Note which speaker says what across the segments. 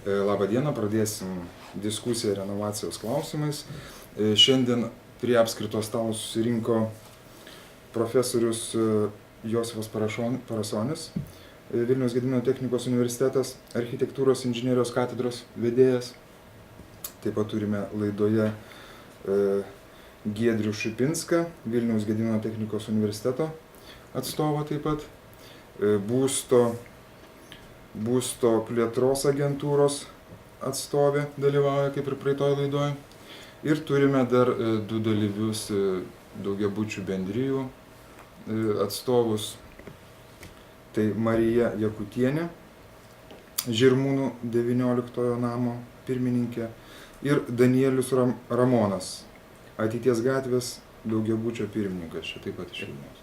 Speaker 1: Labą dieną, pradėsim diskusiją renovacijos klausimais. Šiandien prie apskrito stalo susirinko profesorius Josifas Parasonis, Vilniaus Gedimino technikos universitetas, architektūros inžinerijos katedros vedėjas. Taip pat turime laidoje Giedrių Šipinską, Vilniaus Gedimino technikos universiteto atstovą taip pat, būsto plėtros agentūros atstovė dalyvauja kaip ir praeitoj laidoje. Ir turime dar du dalyvius daugiabučių bendrijų atstovus. Tai Marija Jakutienė, Žirmūnų 19 namo pirmininkė, ir Danielius Ramonas, Ateities gatvės daugiabučio pirmininkas, čia taip pat iš Vilniaus.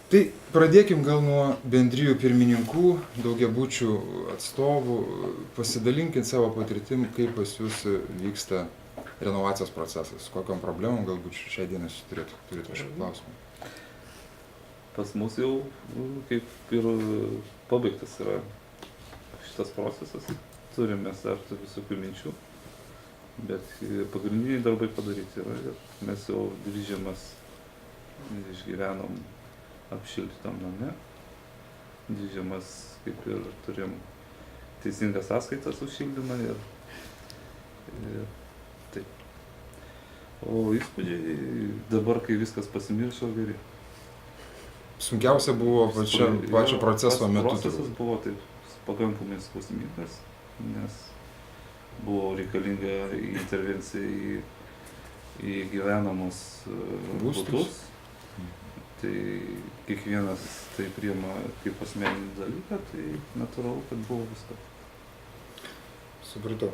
Speaker 1: Tai pradėkim gal nuo bendrijų pirmininkų, daugiabučių atstovų. Pasidalinkit savo patirtim, kaip pas jūs vyksta renovacijos procesas, kokiom problemom galbūt šią dieną turėtų kažkokį klausimą.
Speaker 2: Pas mus jau kaip ir pabaigtas yra šitas procesas. Turime dar visokių minčių, bet pagrindiniai darbai padaryti yra ir mes jau dvi žiemas išgyvenom apšildytam name. Dvi žiemas kaip ir turim teisingas sąskaitas už šildymą ir taip. O įspūdžiai dabar, kai viskas pasimiršo, geri.
Speaker 1: Sunkiausia buvo pačio proceso metu.
Speaker 2: Procesas buvo taip pakankamai skausmingas, nes buvo reikalinga intervencija į gyvenamus būstus. Tai kiekvienas tai priima kaip asmeninį dalyką, tai natūralu, kad buvo viskas.
Speaker 1: Supratau.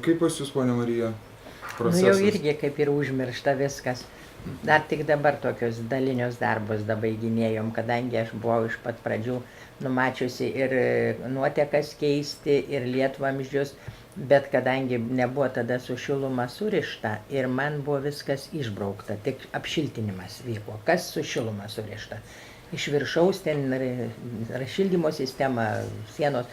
Speaker 1: Kaip pas jūs, ponia Marija, procesas?
Speaker 3: Jau irgi kaip ir užmiršta viskas. Dar tik dabar tokius dalinius darbus dabaiginėjom, kadangi aš buvau iš pat pradžių numačiusi ir nuotekas keisti, ir lietvamzdžius, bet kadangi nebuvo tada su šiluma surišta ir man buvo viskas išbraukta, tik apšiltinimas vyko. Kas su šiluma surišta? Iš viršaus ten šildymo sistema, sienos.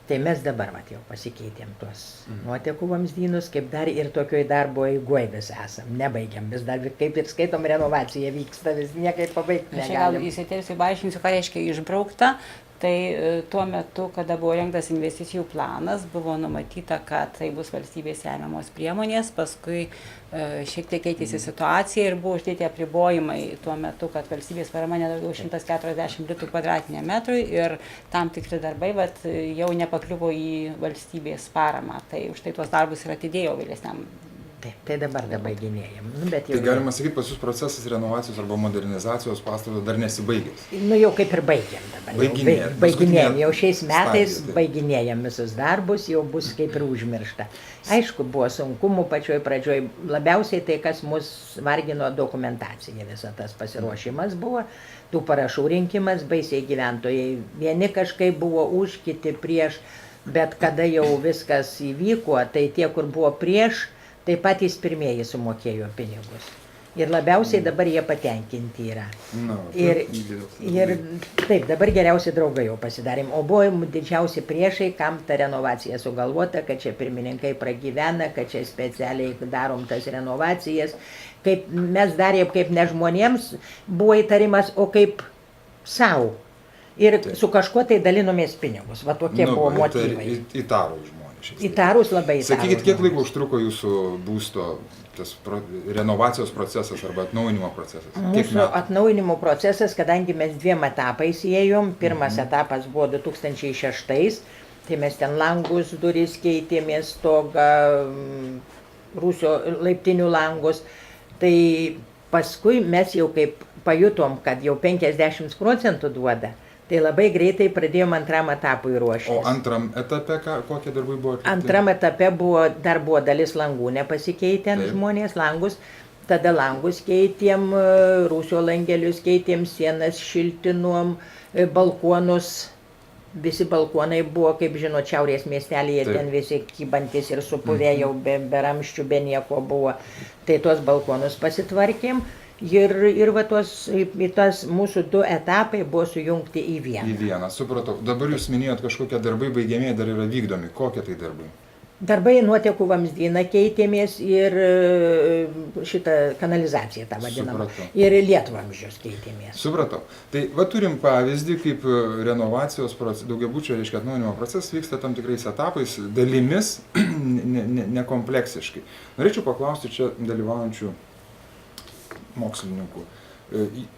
Speaker 3: Tai mes dabar jau pasikeitėm tuos nuotekų vamzdynus, kaip dar ir tokioj darbo eigoj vis esam, nebaigiam, vis dar kaip ir skaitom, renovacija vyksta, vis niekaip pabaigti negalim.
Speaker 4: Aš gal įsiterpsiu, paaiškinsiu, ką reiškia išbraukta. Tai tuo metu, kada buvo rengtas investicijų planas, buvo numatyta, kad tai bus valstybės remiamos priemonės, paskui šiek tiek keitėsi situacija ir buvo uždėti apribojimai tuo metu, kad valstybės parama nedaugiau 140 litrų kvadratiniam metrui ir tam tikri darbai jau nepakliuvo į valstybės paramą. Tai už tai tuos darbus ir atidėjo vėlesniam.
Speaker 3: Taip, tai dabar dabaiginėjom.
Speaker 1: Tai galima sakyti, pas jūs procesas renovacijos arba modernizacijos pastato dar nesibaigęs.
Speaker 3: Jau kaip ir baigiam dabar. Baiginėjom. Jau šiais metais baiginėjom visus darbus, jau bus kaip ir užmiršta. Aišku, buvo sunkumų pačioj pradžioj. Labiausiai tai, kas mus vargino, dokumentacija, visa tas pasiruošimas buvo, tų parašų rinkimas, baisiai gyventojai. Vieni kažkaip buvo už, kiti prieš, bet kada jau viskas įvyko, tai tie, kur buvo prieš, tai patys pirmieji sumokėjo pinigus. Ir labiausiai dabar jie patenkinti yra. Ir taip, dabar geriausi draugai jau pasidarėm. O buvo didžiausi priešai, kam ta renovacija sugalvota, kad čia pirmininkai pragyvena, kad čia specialiai darom tas renovacijas. Kaip mes darėm, kaip ne žmonėms buvo įtarimas, o kaip savo. Ir su kažkuo tai dalinomės pinigus. Va tokie buvo motyvai.
Speaker 1: Įtarų žmonės.
Speaker 3: Įtarus labai įtarus.
Speaker 1: Sakykit, kiek laiko užtruko jūsų būsto tas renovacijos procesas arba atnaujinimo procesas?
Speaker 3: Mūsų atnaujinimo procesas, kadangi mes 2 etapais įėjom, pirmas etapas buvo 2006, tai mes ten langus, duris keitėmės, stogą, rūsio laiptinių langus, tai paskui mes jau kaip pajutom, kad jau 50% duoda. Tai labai greitai pradėjom antram etapui ruoštis.
Speaker 1: O antram etape kokie darbai buvo atlikti?
Speaker 3: Antram etape dar buvo dalis langų nepasikeitę žmonės, langus. Tada langus keitėm, rūsio langelius keitėm, sienas šiltinom, balkonus. Visi balkonai buvo, kaip žinot, šiaurės miestelėje, ten visi kybantis ir supuvę jau be ramščių, be nieko buvo. Tai tuos balkonus pasitvarkėm. Ir va tas mūsų 2 etapai buvo sujungti į vieną.
Speaker 1: Į vieną, supratau. Dabar jūs minėjot, kažkokie darbai baigiamieji dar yra vykdomi. Kokie tai darbai?
Speaker 3: Darbai nuotekų vamzdyną keitėmės ir šitą kanalizaciją tą vadinamą.
Speaker 1: Supratau.
Speaker 3: Ir lietvamzdžius keitėmės.
Speaker 1: Supratau. Tai va turim pavyzdį, kaip renovacijos daugiabučio, reiškia, atnaujinimo procesas vyksta tam tikrais etapais, dalimis, nekompleksiškai. Norėčiau paklausti čia dalyvaujančių mokslininkų.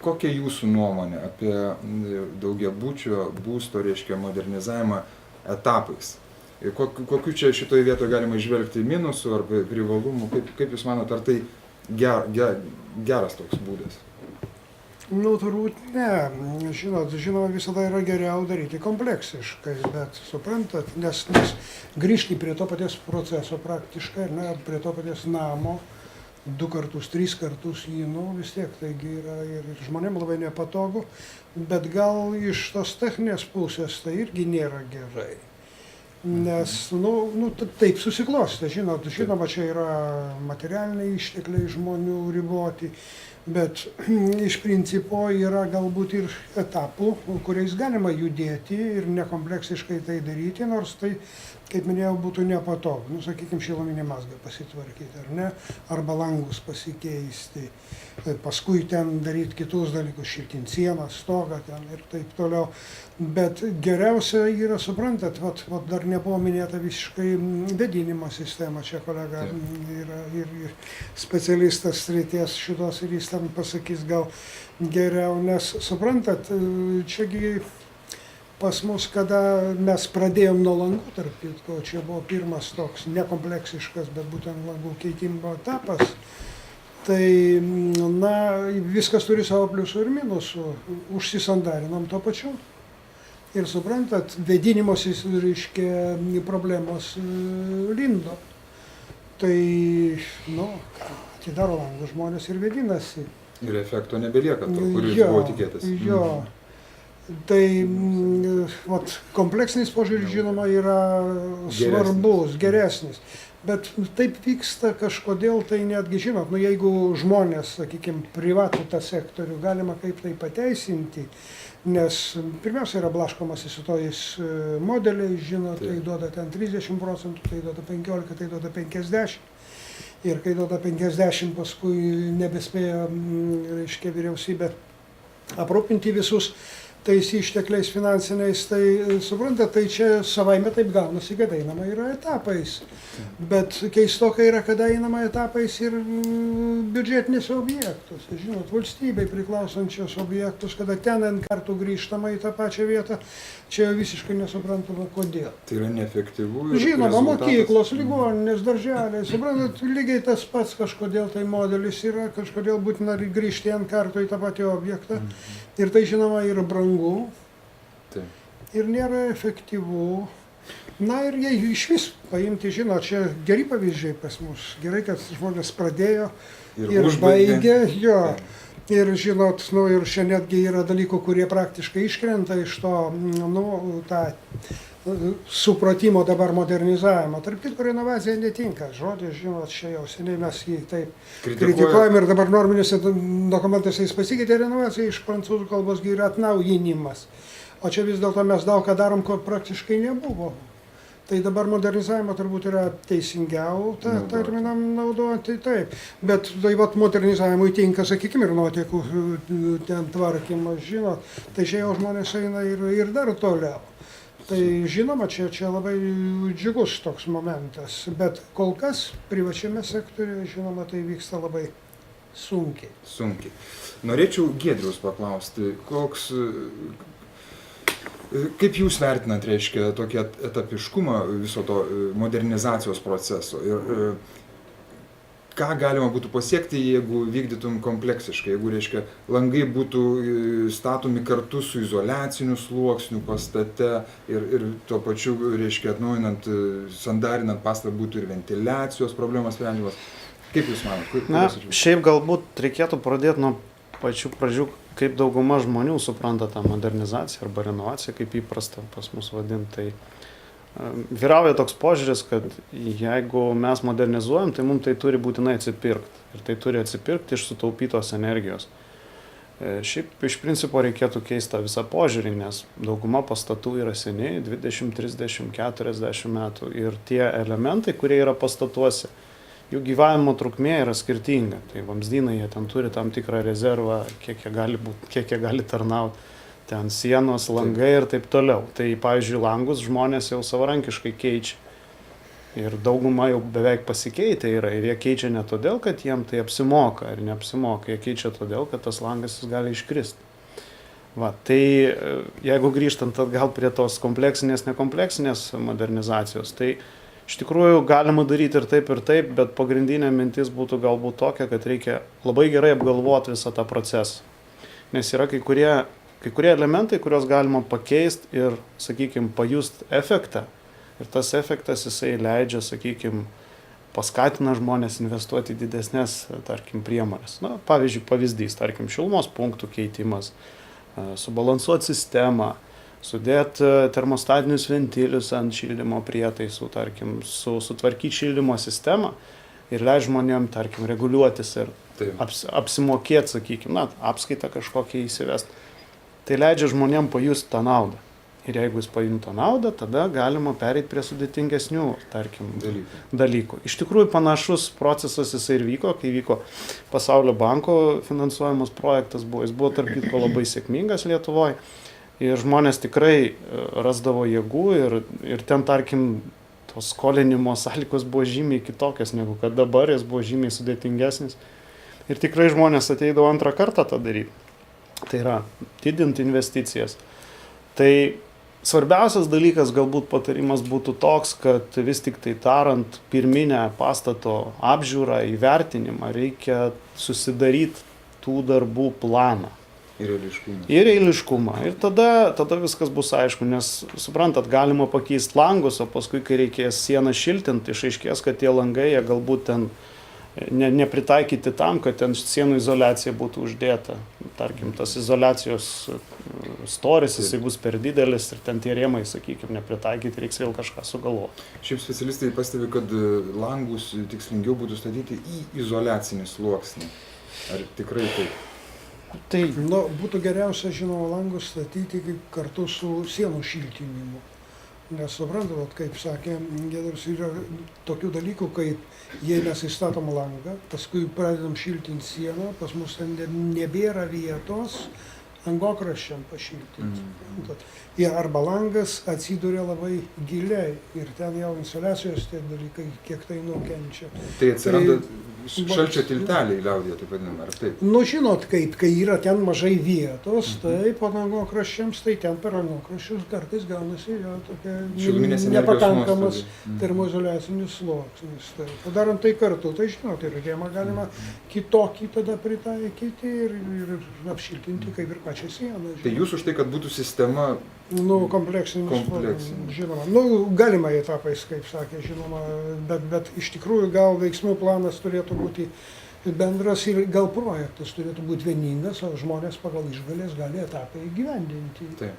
Speaker 1: Kokia jūsų nuomonė apie daugiabučio būsto, reiškia, modernizavimą etapais? Kokiu čia šitoje vietoje galima išvelgti minusų ar privalumų? Kaip jūs manote, ar tai geras toks būdas?
Speaker 5: Nu, turbūt ne. Žinoma, visada yra geriau daryti kompleksiškai, bet suprantat, nes grįžti prie to paties proceso praktiškai, prie to paties namo, 2 kartus, 3 kartus jį, vis tiek, taigi yra ir žmonėms labai nepatogu, bet gal iš tos techninės pusės tai irgi nėra gerai. Nes, taip susiklostė, žinoma, čia yra materialiniai ištekliai žmonių riboti, bet iš principo yra galbūt ir etapų, kuriais galima judėti ir nekompleksiškai tai daryti, nors tai, kaip minėjau, būtų nepatogu. Sakykime, šiluminį mazgą pasitvarkyti, ar ne, arba langus pasikeisti, paskui ten daryti kitus dalykus, šiltinti sieną, stogą ten ir taip toliau. Bet geriausia yra, suprantat, dar nebuvo minėta visiškai vėdinimo sistema, čia kolega yra ir specialistas srities šitos ir jis ten pasakys gal geriau, nes suprantat, čiagi pas mus, kada mes pradėjom nuo langų, tarp kitko, čia buvo pirmas toks nekompleksiškas, bet būtent langų keitimo etapas, tai, viskas turi savo pliusų ir minusų, užsisandarinom to pačiu. Ir suprantat, vėdinimosis, reiškia, problemos lindo. Tai, atidaro langus žmonės ir vėdinasi.
Speaker 1: Ir efekto nebelieka to, kuris buvo tikėtas.
Speaker 5: Jo. Tai kompleksinis požiūris, žinoma, yra svarbus, geresnis. Bet taip vyksta kažkodėl, tai netgi žinot, jeigu žmonės, sakykime, privatų tą sektorių, galima kaip tai pateisinti, nes pirmiausia yra blaškomasi su tojais modeliais, žinot, tai duoda ten 30%, tai duoda 15%, tai duoda 50%. Ir kai duoda 50%, paskui nebespėja, reiškia, vyriausybė aprūpinti visus tais ištekliais finansiniais, tai suprantat, tai čia savaime taip gaunasi, kad einama yra etapais. Bet keistokai yra, kada einama etapais ir biudžetinės objektus. Žinot, valstybei priklausančios objektus, kada ten N kartų grįžtama į tą pačią vietą, čia visiškai nesuprantama kodėl.
Speaker 1: Tai yra neefektyvu.
Speaker 5: Žinoma, mokyklos, ligoninės, darželiai, suprantat, lygiai tas pats kažkodėl tai modelis yra, kažkodėl būtina grįžti N kartų į tą patį objektą. Ir tai, žinoma, yra brangu. Ir nėra efektyvu. Ir jei iš vis paimti, žinot, čia geri pavyzdžiai pas mus. Gerai, kad žmonės pradėjo ir baigė. Jo. Ir žinot, ir čia netgi yra dalykų, kurie praktiškai iškrenta iš to, tą supratimo dabar modernizavimo. Tarp kitko, renovacija netinka. Žodis, žinot, čia jau seniai mes jį taip kritikuojame ir dabar norminiuose dokumentuose jis pasikeitė. Renovacija iš prancūzų kalbos yra atnaujinimas. O čia vis dėlto mes daug ką darom, ko praktiškai nebuvo. Tai dabar modernizavimo turbūt yra teisingiau tą terminą naudoti, taip. Bet tai modernizavimui tinka, sakykime, ir nuotekų ten tvarkymas, žinot. Tai čia jau žmonės eina ir dar toliau. Tai žinoma, čia labai džiugus toks momentas. Bet kol kas privačiame sektoriuje, žinoma, tai vyksta labai sunkiai.
Speaker 1: Sunkiai. Norėčiau Giedriaus paklausti, kaip jūs vertinat, reiškia, tokį etapiškumą viso to modernizacijos proceso ir ką galima būtų pasiekti, jeigu vykdytum kompleksiškai, jeigu, reiškia, langai būtų statomi kartu su izoliaciniu sluoksniu pastate ir tuo pačiu, reiškia, atnaujinant, sandarinant pastatą būtų ir ventiliacijos problemas sprendžiamas. Kaip jūs manot?
Speaker 6: Šiaip galbūt reikėtų pradėti nuo pačių pradžių, kaip dauguma žmonių supranta tą modernizaciją arba renovaciją, kaip įprasta pas mus vadinti. vyrauja toks požiūris, kad jeigu mes modernizuojam, tai mums tai turi būtinai atsipirkti. Ir tai turi atsipirkti iš sutaupytos energijos. Šiaip iš principo reikėtų keisti tą visą požiūrį, nes dauguma pastatų yra seniai, 20, 30, 40 metų. Ir tie elementai, kurie yra pastatuose, jų gyvavimo trukmė yra skirtinga. Tai vamzdynai, jie ten turi tam tikrą rezervą, kiek jie gali tarnauti. Ten sienos, langai ir taip toliau. Tai, pavyzdžiui, langus žmonės jau savarankiškai keičia. Ir dauguma jau beveik pasikeitę yra. Ir jie keičia ne todėl, kad jiem tai apsimoka ar neapsimoka. Jie keičia todėl, kad tas langas jis gali iškristi. Va, tai jeigu grįžtant atgal prie tos kompleksinės, nekompleksinės modernizacijos, tai iš tikrųjų galima daryti ir taip, bet pagrindinė mintis būtų galbūt tokia, kad reikia labai gerai apgalvoti visą tą procesą. Nes yra kai kurie elementai, kuriuos galima pakeisti ir, sakykime, pajusti efektą. Ir tas efektas jisai leidžia, sakykime, paskatina žmonės investuoti į didesnės, tarkim, priemonės. Na, pavyzdžiui, pavyzdys, tarkim, šilumos punktų keitimas, subalansuoti sistemą, sudėti termostatinius ventilius ant šildymo prietaisų, tarkim, sutvarkyti šildymo sistemą ir leidžia žmonėm, tarkim, reguliuotis ir apsimokėti, sakykime, apskaitą kažkokią įsivesti. Tai leidžia žmonėm pajusti tą naudą. Ir jeigu jis pajunta naudą, tada galima pereiti prie sudėtingesnių, tarkim, dalykų. Iš tikrųjų, panašus procesas jisai ir vyko, kai vyko Pasaulio banko finansuojamas projektas, jis buvo tarp kitko labai sėkmingas Lietuvoje. Ir žmonės tikrai rasdavo jėgų ir ten, tarkim, tos skolinimo sąlygos buvo žymiai kitokios negu kad dabar, jis buvo žymiai sudėtingesnis. Ir tikrai žmonės ateidavo antrą kartą tą daryti. Tai yra didinti investicijas. Tai svarbiausias dalykas, galbūt patarimas būtų toks, kad vis tik tai darant pirminę pastato apžiūrą, įvertinimą, reikia susidaryti tų darbų planą. Ir eiliškumą. Ir tada viskas bus aišku, nes, suprantat, galima pakeisti langus, o paskui, kai reikės sieną šiltinti, išaiškės, kad tie langai, jie galbūt ten nepritaikyti tam, kad ten sienų izoliacija būtų uždėta. Tarkim, tas izoliacijos storis, jisai bus per didelis ir ten tie rėmai, sakykime, nepritaikyti, reiks vėl kažką sugalvoti.
Speaker 1: Šiaip specialistai pastebi, kad langus tikslingiau būtų statyti į izoliacinį sluoksnį. Ar tikrai taip?
Speaker 5: Tai būtų geriausia, žinoma, langus statyti kartu su sienų šiltinimu. Nes suprantat, kaip sakė Giedrius, yra tokių dalykų, kaip jei mes įstatom langą, paskui pradedam šiltinti sieną, pas mus ten nebėra vietos angokraščiam pašiltinti. Arba langas atsiduria labai giliai ir ten jau insoliacijos tie dalykai, kiek tai nukenčia.
Speaker 1: Tai atsiranda šalčio tilteliai liaudyje, taip vadinami, ar taip?
Speaker 5: Žinot, kai yra ten mažai vietos, tai po angokraščiams, tai ten per angokraščius kartais gaunasi tokia nepakankamas termoizoliacinis sluoksnis. Padarant tai kartu, tai žinot, ir rėmą galima kitokį tada pritaikyti ir apšiltinti kaip ir pačią sieną.
Speaker 1: Tai jūs už tai, kad būtų sistema
Speaker 5: kompleksinė. Žinoma. Galima etapais, kaip sakė, žinoma, bet iš tikrųjų gal veiksmų planas turėtų būti bendras ir gal projektas turėtų būti vieningas, o žmonės pagal išgalės gali etapą įgyvendinti.
Speaker 1: Taip.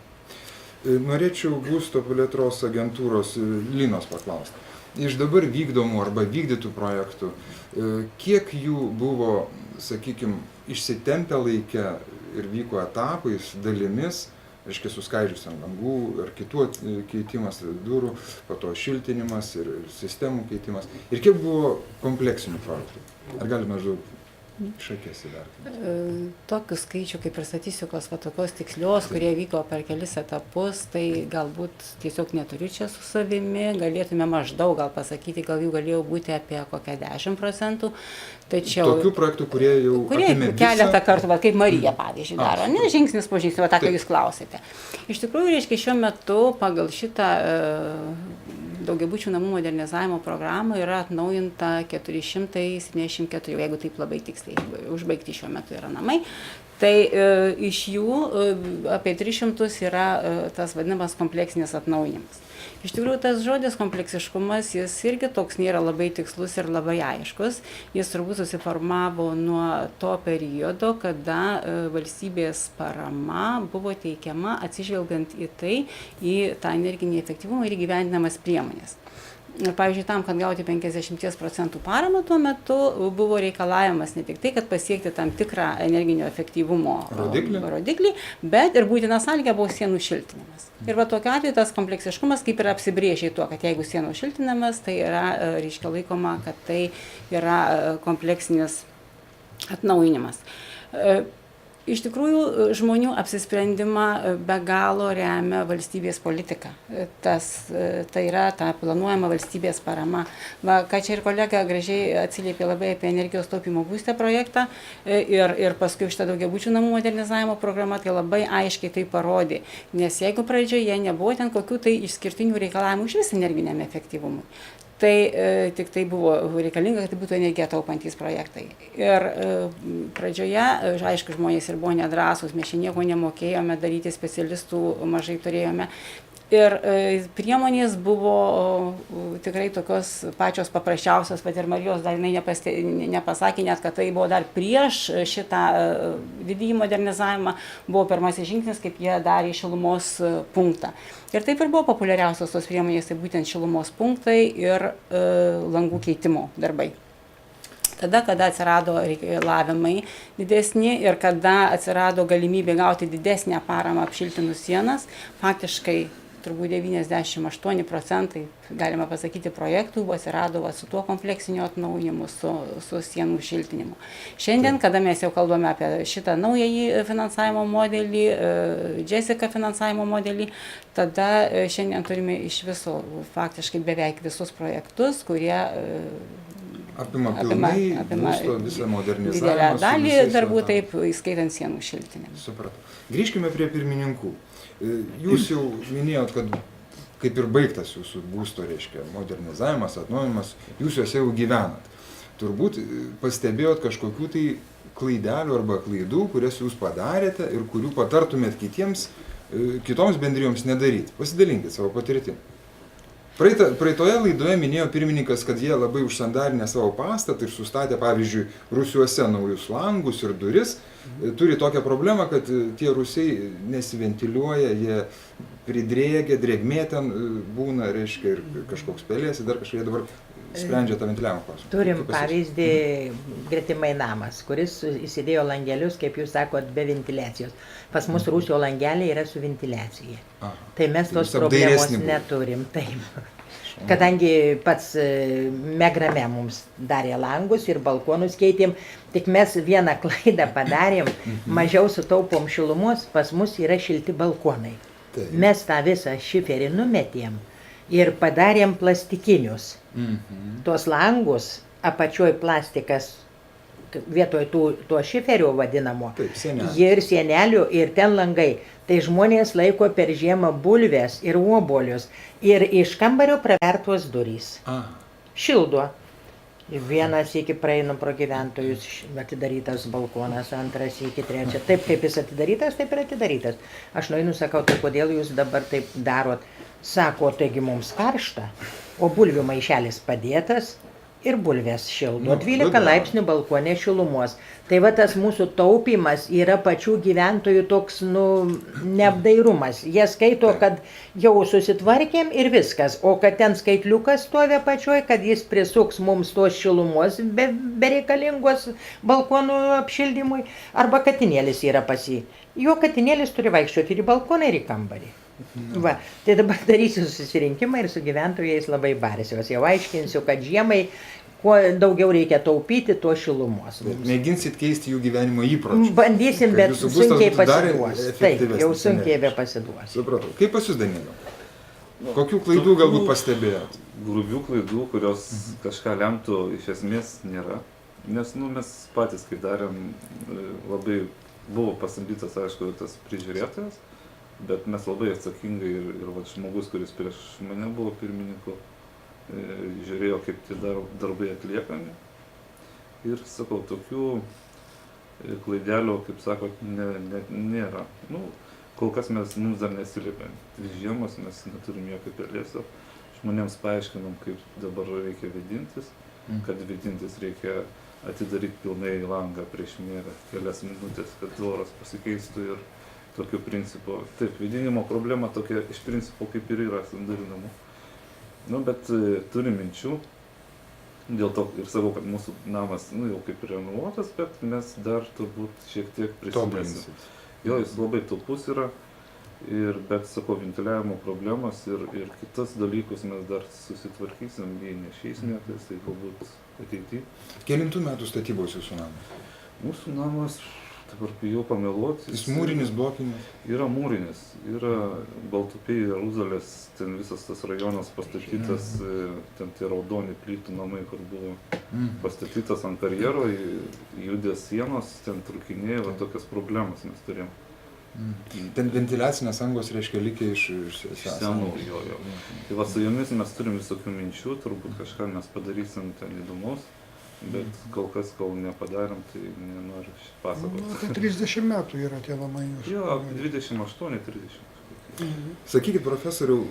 Speaker 1: Norėčiau būsto plėtros agentūros Linos paklausti. Iš dabar vykdomų arba vykdytų projektų, kiek jų buvo, sakykime, išsitempę laikę ir vyko etapais, dalimis, reiškia suskaidžius ant langų ar kitų keitimas, durų, po to šiltinimas ir sistemų keitimas. Ir kiek buvo kompleksinių projektų? Ar galime maždaug iš akies įvertinti?
Speaker 4: Tokių skaičių kaip ir statistikos tokios tikslios, kurie vyko per kelis etapus, tai galbūt tiesiog neturiu čia su savimi, galėtume maždaug gal pasakyti, gal jų galėjo būti apie kokią 10%. Tačiau,
Speaker 1: tokių projektų, kurie jau apėmė
Speaker 4: keletą kartų, kaip Marija, pavyzdžiui, daro, ne žingsnis po žingsnio, tą, ką jūs klausėte. Iš tikrųjų, reiškia, šiuo metu pagal šitą daugiabučių namų modernizavimo programą yra atnaujinta 474, jeigu taip labai tiksliai užbaigti šiuo metu yra namai. Tai iš jų apie 300 yra tas vadinamas kompleksinis atnaujinimas. Iš tikrųjų, tas žodis kompleksiškumas, jis irgi toks nėra labai tikslus ir labai aiškus. Jis turbūt susiformavo nuo to periodo, kada valstybės parama buvo teikiama atsižvelgiant į tai, į tą energinį efektyvumą ir įgyvendinamas priemonės. Pavyzdžiui, tam, kad gauti 50% paramą tuo metu, buvo reikalavimas ne tik tai, kad pasiekti tam tikrą energinio efektyvumo rodiklį, bet ir būtina sąlyga buvo sienų šiltinimas. Ir va tokiu atveju tas kompleksiškumas kaip ir apsibrėžia tuo, kad jeigu sienų šiltinimas, tai yra, reiškia, laikoma, kad tai yra kompleksinis atnaujinimas. Iš tikrųjų, žmonių apsisprendimą be galo remia valstybės politika. Tai yra ta planuojama valstybės parama. Va, ką čia ir kolega gražiai atsiliepė labai apie energijos taupymo būste projektą ir paskui šitą daugiabučių namų modernizavimo programą, tai labai aiškiai tai parodė. Nes jeigu pradžioje nebuvo ten kokių tai išskirtinių reikalavimų iš vis energiniam efektyvumui, tai tik tai buvo reikalinga, kad tai būtų energiją taupantys projektai. Ir pradžioje, aišku, žmonės ir buvo nedrąsūs, mes čia nieko nemokėjome daryti, specialistų mažai turėjome. Ir priemonės buvo tikrai tokios pačios paprasčiausios, bet ir Marijos dar nepasakė net, kad tai buvo dar prieš šitą didįjį modernizavimą, buvo pirmasis žingsnis, kaip jie darė šilumos punktą. Ir taip ir buvo populiariausios tos priemonės, tai būtent šilumos punktai ir langų keitimo darbai. Tada, kada atsirado reikalavimai didesni ir kada atsirado galimybė gauti didesnę paramą apšiltinus sienas, faktiškai turbūt 98%, galima pasakyti, projektų atsirado su tuo kompleksiniu atnaujinimu, su sienų šiltinimu. Šiandien, kada mes jau kalbame apie šitą naująjį finansavimo modelį, Jessica finansavimo modelį, tada šiandien turime iš viso faktiškai beveik visus projektus, kurie
Speaker 1: apima būsto visą modernizavimą.
Speaker 4: Didelę dalį darbų, taip, įskaitant sienų šiltinimą.
Speaker 1: Supratau. Grįžkime prie pirmininkų. Jūs jau minėjot, kad kaip ir baigtas jūsų būsto, reiškia, modernizavimas, atnaujinimas, jūs juose jau gyvenat. Turbūt pastebėjot kažkokių tai klaidelių arba klaidų, kurias jūs padarėte ir kurių patartumėt kitoms bendrijoms nedaryti. Pasidalinkit savo patirtimi. Praeitoje laidoje minėjo pirmininkas, kad jie labai užsandarinę savo pastatą ir sustatė, pavyzdžiui, rūsiuose naujus langus ir duris. Turi tokią problemą, kad tie rūsiai nesiventiliuoja, jie pridrėgia, drėgmė ten būna, reiškia, ir kažkoks pelės, ir dar kažkaip dabar sprendžia tą ventiliavimo klausimą.
Speaker 3: Turim pavyzdį gretimai namas, kuris įsidėjo langelius, kaip jūs sakot, be ventiliacijos. Pas mus rūsio langeliai yra su ventiliacija. Tai mes tos problemos neturim. Taip. Kadangi pats Megrame mums darė langus ir balkonus keitėm, tik mes vieną klaidą padarėm, mažiau sutaupom šilumos, pas mus yra šilti balkonai. Mes tą visą šiferį numetėm ir padarėm plastikinius. Tuos langus, apačioj plastikas, vietoj to šiferio vadinamo, ir sienelių, ir ten langai. Tai žmonės laiko per žiemą bulves ir obuolius ir iš kambario pravertos durys. Šildo. Vienas iki praeinu pro gyventojus, atidarytas balkonas, antras iki trečia. Taip kaip jis atidarytas, taip ir atidarytas. Aš nueinu, sakau, tai kodėl jūs dabar taip darot? Sako, taigi mums karšta, o bulvių maišelis padėtas ir bulvės šildo. 12 laipsnių balkonė šilumos. Tai va tas mūsų taupimas yra pačių gyventojų toks, neapdairumas. Jie skaito, kad jau susitvarkėm ir viskas, o kad ten skaitliukas stovi apačioj, kad jis prisuks mums tos šilumos bereikalingos balkonų apšildymui, arba katinėlis yra pas jį. Jo katinėlis turi vaikščioti ir į balkoną, ir į kambarį. Va, tai dabar darysiu susirinkimą ir su gyventojais labai barsiuos. Jau aiškinsiu, kad žiemai kuo daugiau reikia taupyti, tuo šilumos.
Speaker 1: Mėginsit keisti jų gyvenimo įpročius.
Speaker 3: Bandysim, bet sunkiai pasiduos. Taip, jau sunkiai be pasiduos.
Speaker 1: Supratau. Kaip pas jūs, Danieliau? Kokių klaidų galbūt pastebėjot?
Speaker 2: Grubių klaidų, kurios kažką lemtų, iš esmės nėra. Nes mes patys, kai darėm, labai buvo pasamdytas, aišku, tas prižiūrėtojas. Bet mes labai atsakingai ir žmogus, kuris prieš mane buvo pirmininku, žiūrėjo, kaip tie darbai atliekami. Ir, sakau, tokių klaidelių, kaip sakot, nėra. Nu, kol kas mums dar nesilipė. 3 žiemos mes neturim jokio pelėsio. Žmonėms paaiškinom, kaip dabar reikia vėdintis, kad vėdintis reikia atidaryti pilnai langą prieš miegą kelias minutės, kad oras pasikeistų ir tokiu principu. Taip, vėdinimo problema tokia iš principo kaip ir yra sandarių namų. Nu, bet turim minčių. Dėl to ir sakau, kad mūsų namas jau kaip ir renovuotas, bet mes dar turbūt šiek tiek prisimėsim. Jo, jis labai taupus yra, bet sakau, ventiliavimo problemas ir kitas dalykus mes dar susitvarkysim, jei ne šiais metais, tai galbūt ateityje.
Speaker 1: Kelintų metų statybos jūsų namas?
Speaker 2: Mūsų namas, dabar bijau pameluoti.
Speaker 1: Jis mūrinis, blokinis?
Speaker 2: Yra mūrinis, yra Baltupiai, Jeruzalės, ten visas tas rajonas pastatytas, ten tie raudoni plytų namai, kur buvo pastatytas ant karjero, judės sienos, ten trūkinėjo, va tokias problemas mes turėjom.
Speaker 1: Ten ventiliacinės angos reiškia likę iš
Speaker 2: senų. Jo. Tai va su jomis mes turim visokių minčių, turbūt kažką mes padarysim ten įdomus. Bet kol kas, kol nepadarėm, tai nenoriu pasakoti.
Speaker 5: Nu, tai 30 metų yra tie namai jūsų.
Speaker 2: Jo, 28-30.
Speaker 1: Sakykit, profesoriau,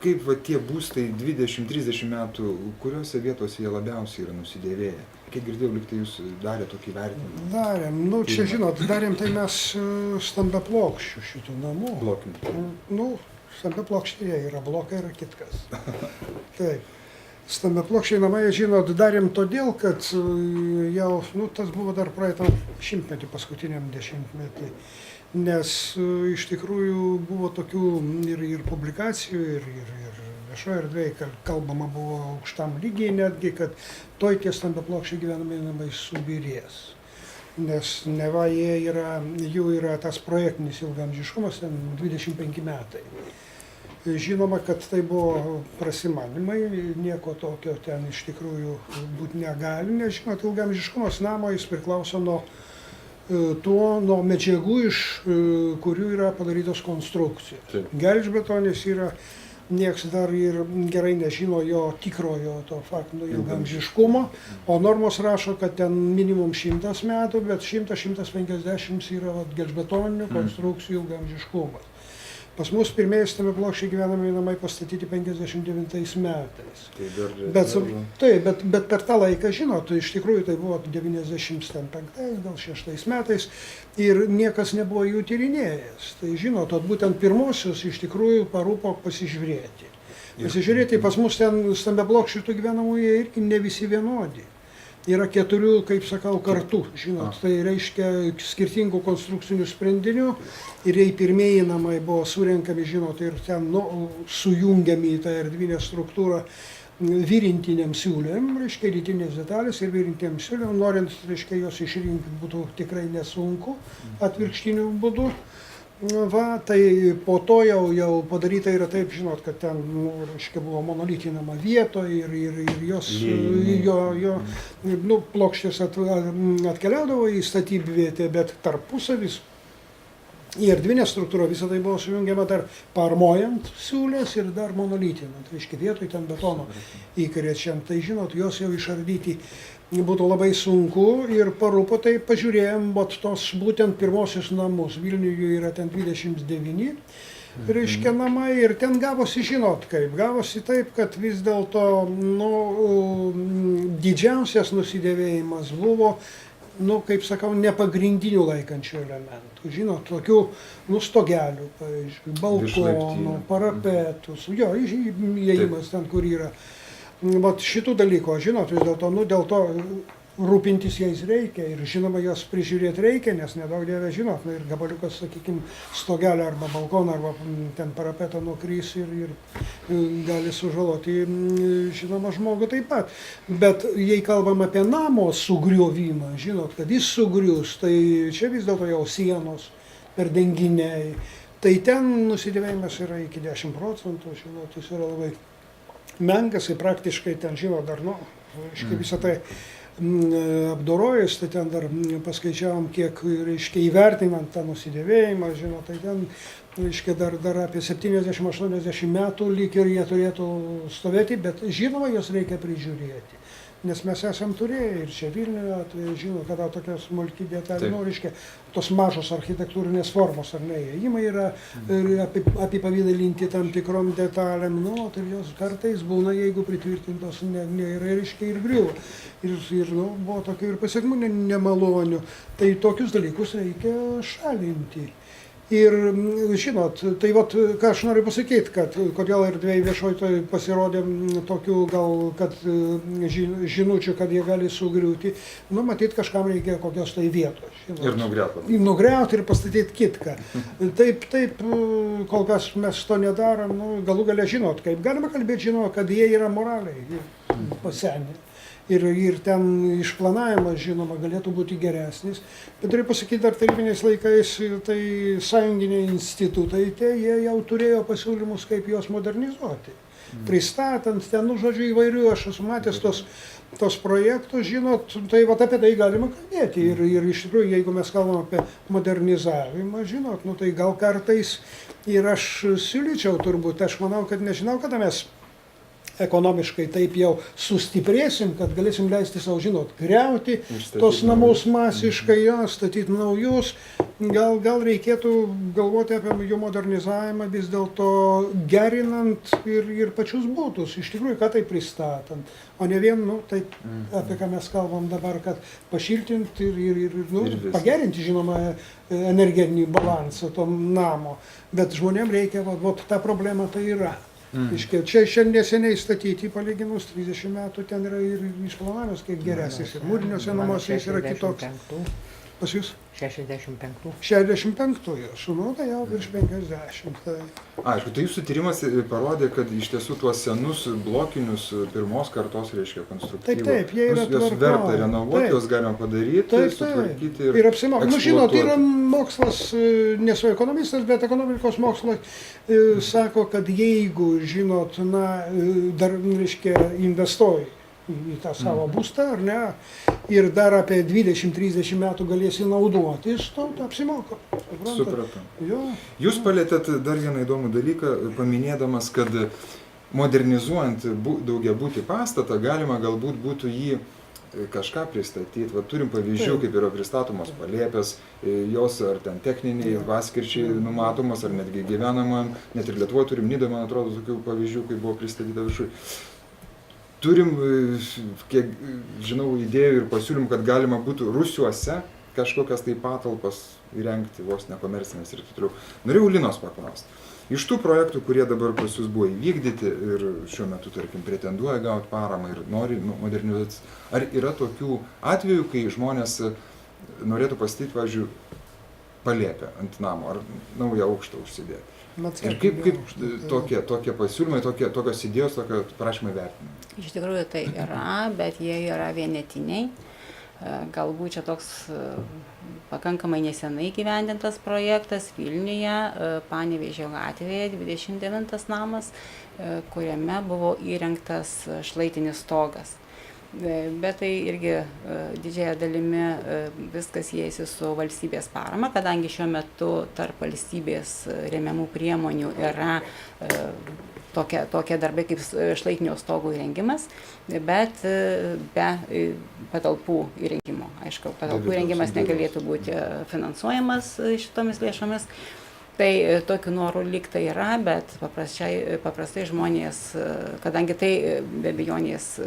Speaker 1: kaip va tie būstai 20-30 metų, kuriuose vietose jie labiausiai yra nusidėvėję? Kiek girdėjau, lyg tai jūs darė tokį vertinimą?
Speaker 5: Darėm, nu čia žinot, darėm tai mes stambiaplokščių šitų namų.
Speaker 1: Blokinį.
Speaker 5: Nu, stambiaplokštėje yra blokai, yra kitkas. Taip. Stambiaplokščiai namai, žinot, darėm todėl, kad jau, tas buvo dar praeitą šimtmetį, paskutiniam dešimtmetį, nes iš tikrųjų buvo tokių ir publikacijų, ir viešoje erdvėje kalbama buvo aukštam lygiai netgi, kad toj tie stambiaplokščiai gyvenamieji namai subyrės. Nes neva jų yra tas projektinis ilgaamžiškumas, ten 25 metai. Žinoma, kad tai buvo prasimanymai, nieko tokio ten iš tikrųjų būti negali, nes žinot, ilgaamžiškumas namo jis priklauso nuo medžiagų, iš kurių yra padarytos konstrukcijos. Gelžbetonis yra, nieks dar ir gerai nežino jo tikrojo to faktinio ilgaamžiškumo, o normos rašo, kad ten minimum 100 metų, bet 100-150 yra gelžbetoninių konstrukcijų ilgaamžiškumas. Pas mus pirmieji stambiaplokščiai gyvenamieji namai pastatyti 59 metais. Bet per tą laiką, žinot, iš tikrųjų tai buvo 95, gal 6 metais ir niekas nebuvo jų tyrinėjęs. Tai žinot, būtent pirmosius iš tikrųjų parūpo pasižiūrėti. Pasižiūrėti, pas mus ten stambiaplokščių tų gyvenamųjų irgi ne visi vienodi. Yra 4, kaip sakau, kartų, žinot, tai reiškia skirtingų konstrukcinių sprendinių ir jei pirmieji namai buvo surenkami, žinot, ir ten sujungiami į tą erdvinę struktūrą virintiniam siūlėm, reiškia rytinės detalės ir virintiniam siūlėm, norint, reiškia, jos išrinkti būtų tikrai nesunku atvirkštiniu būdu. Va, tai po to jau padaryta yra taip, žinot, kad ten, reiškia, buvo monolitinama vietoje ir jos, plokštės atkeliaudavo į statybvietę, bet tarpusavis į erdvinę struktūrą visą tai buvo sujungiama dar parmojant siūlės ir dar monolitinant, reiškia, vietoj ten betono įkrečiant. Tai, žinot, jos jau išardyti būtų labai sunku ir parūpo, tai pažiūrėjom, tos būtent pirmosius namus. Vilniuje yra ten 29, reiškia, namai ir ten gavosi, žinot kaip, gavosi taip, kad vis dėlto, didžiausias nusidėvėjimas buvo, kaip sakau, nepagrindinių laikančių elementų. Žinot, tokių, stogelių, pavyzdžiui, balkonų, parapetus, įėjimas ten, kur yra. Vat šitų dalykų, žinot, vis dėlto, dėl to rūpintis jais reikia ir žinoma, jos prižiūrėti reikia, nes nedaug dievė, žinot, ir gabaliukas, sakykime, stogelę arba balkoną arba ten parapetą nukrys ir gali sužaloti, žinoma, žmogų taip pat. Bet jei kalbam apie namo sugriovimą, žinot, kad jis sugrius, tai čia vis dėlto jau sienos per denginiai, tai ten nusidėvėjimas yra iki 10%, žinot, jis yra labai menkas, tai praktiškai ten, žinot, dar, reiškia, visą tai apdorojus, tai ten dar paskaičiavom, kiek, reiškia, įvertinant tą nusidėvėjimą, žinot, tai ten reiškia, dar apie 70-80 metų lyg ir jie turėtų stovėti, bet žinoma, juos reikia prižiūrėti. Nes mes esam turėję ir čia Vilniuje, tai žinau, kada tokia smulki detalė, nu, reiškia, tos mažos architektūrinės formos, ar ne, įėjimai yra apipavydalinti tam tikrom detalėm, nu, tai jos kartais būna, jeigu pritvirtintos, reiškia, ir griuva. Ir nu, buvo tokių ir pasiekmių nemalonių. Tai tokius dalykus reikia šalinti. Ir, žinot, tai vat, ką aš noriu pasakyti, kad kodėl erdvėje viešoje pasirodė tokių gal, kad žinučių, kad jie gali sugriūti, nu, matyt, kažkam reikia kokios tai vietos. Žinot.
Speaker 1: Ir nugriauti.
Speaker 5: Nugriauti ir pastatyti kitką. Taip, kol kas mes to nedarom, nu, galų gale žinot, kaip galima kalbėti, žinot, kad jie yra moraliai pasenę. Ir ten išplanavimas, žinoma, galėtų būti geresnis. Bet turiu pasakyti, dar tarybiniais laikais, tai sąjunginiai institutai, jie jau turėjo pasiūlymus, kaip juos modernizuoti. Pristatant ten, nu, žodžiu, įvairių, aš esu matęs tos projektus, žinot, tai vat apie tai galima kalbėti. Ir iš tikrųjų, jeigu mes kalbam apie modernizavimą, žinot, nu, tai gal kartais ir aš siūlyčiau turbūt, aš manau, kad nežinau, kada mes ekonomiškai taip jau sustiprėsim, kad galėsim leisti savo, žinot, griauti tos namus masiškai, statyti naujus. Gal reikėtų galvoti apie jų modernizavimą vis dėlto gerinant ir pačius būtus, iš tikrųjų, ką tai pristatant. O ne vien, nu, taip, apie ką mes kalbam dabar, kad pašiltinti ir nu, pagerinti, žinoma, energetinį balansą to namo. Bet žmonėm reikia, vat ta problema tai yra. Čia neseniai statyti, palyginus 30 metų, ten yra ir išplanavimas, kiek geresnis. Ir mūriniuose namuose jis yra kitoks. Pas jūs?
Speaker 3: 65.
Speaker 5: 65-ųjų, nu tai jau virš 50. Tai.
Speaker 1: Aišku, tai jūsų tyrimas parodė, kad iš tiesų tuos senus blokinius pirmos kartos, reiškia, konstruktyvų.
Speaker 5: Taip, jie yra
Speaker 1: juos verta renovuoti, juos galima padaryti, sutvarkyti
Speaker 5: ir apsimoka. Nu, žinot, yra mokslas, nesu ekonomistas, bet ekonomikos mokslas sako, kad jeigu, žinot, dar, reiškia, investuoji į tą savo būstą, ar ne, ir dar apie 20-30 metų galėsi naudotis, to apsimoka.
Speaker 1: Supratau. Jūs palėtėt dar vieną įdomų dalyką, paminėdamas, kad modernizuojant daugiabutį pastatą galima galbūt būtų jį kažką pristatyti. Va, turim pavyzdžių, kaip yra pristatomos palėpės, jos ar ten techniniai paskirčiai numatomos, ar netgi gyvenamam, net ir Lietuvoje turim Nidoje, man atrodo, tokių pavyzdžių, kaip buvo pristatyta viršui. Turim, kiek žinau, idėjų ir pasiūlymų, kad galima būtų rūsiuose kažkokias tai patalpas įrengti, vos nekomercinės ir taip toliau. Norėjau Linos paklausti. Iš tų projektų, kurie dabar pas jūs buvo įvykdyti ir šiuo metu, tarkim, pretenduoja gauti paramą ir nori modernizuoti, ar yra tokių atvejų, kai žmonės norėtų pastatyti, pavyzdžiui, palėpę ant namo ar naują aukštą užsidėti? Ir kaip tokie pasiūlymai, tokios idėjos, tokio prašymai vertinami?
Speaker 4: Iš tikrųjų tai yra, bet jie yra vienetiniai. Galbūt čia toks pakankamai nesenai gyvendintas projektas Vilniuje, Panevėžio gatvėje, 29 namas, kuriame buvo įrengtas šlaitinis stogas. Bet tai irgi didžiąją dalimi viskas siejasi su valstybės parama, kadangi šiuo metu tarp valstybės remiamų priemonių yra tokie darbai kaip šlaitinio stogo įrengimas, bet be patalpų įrengimo. Aišku, patalpų įrengimas negalėtų būti finansuojamas šitomis lėšomis. Tai tokių norų lyg tai yra, bet paprastai žmonės, kadangi tai be abejonės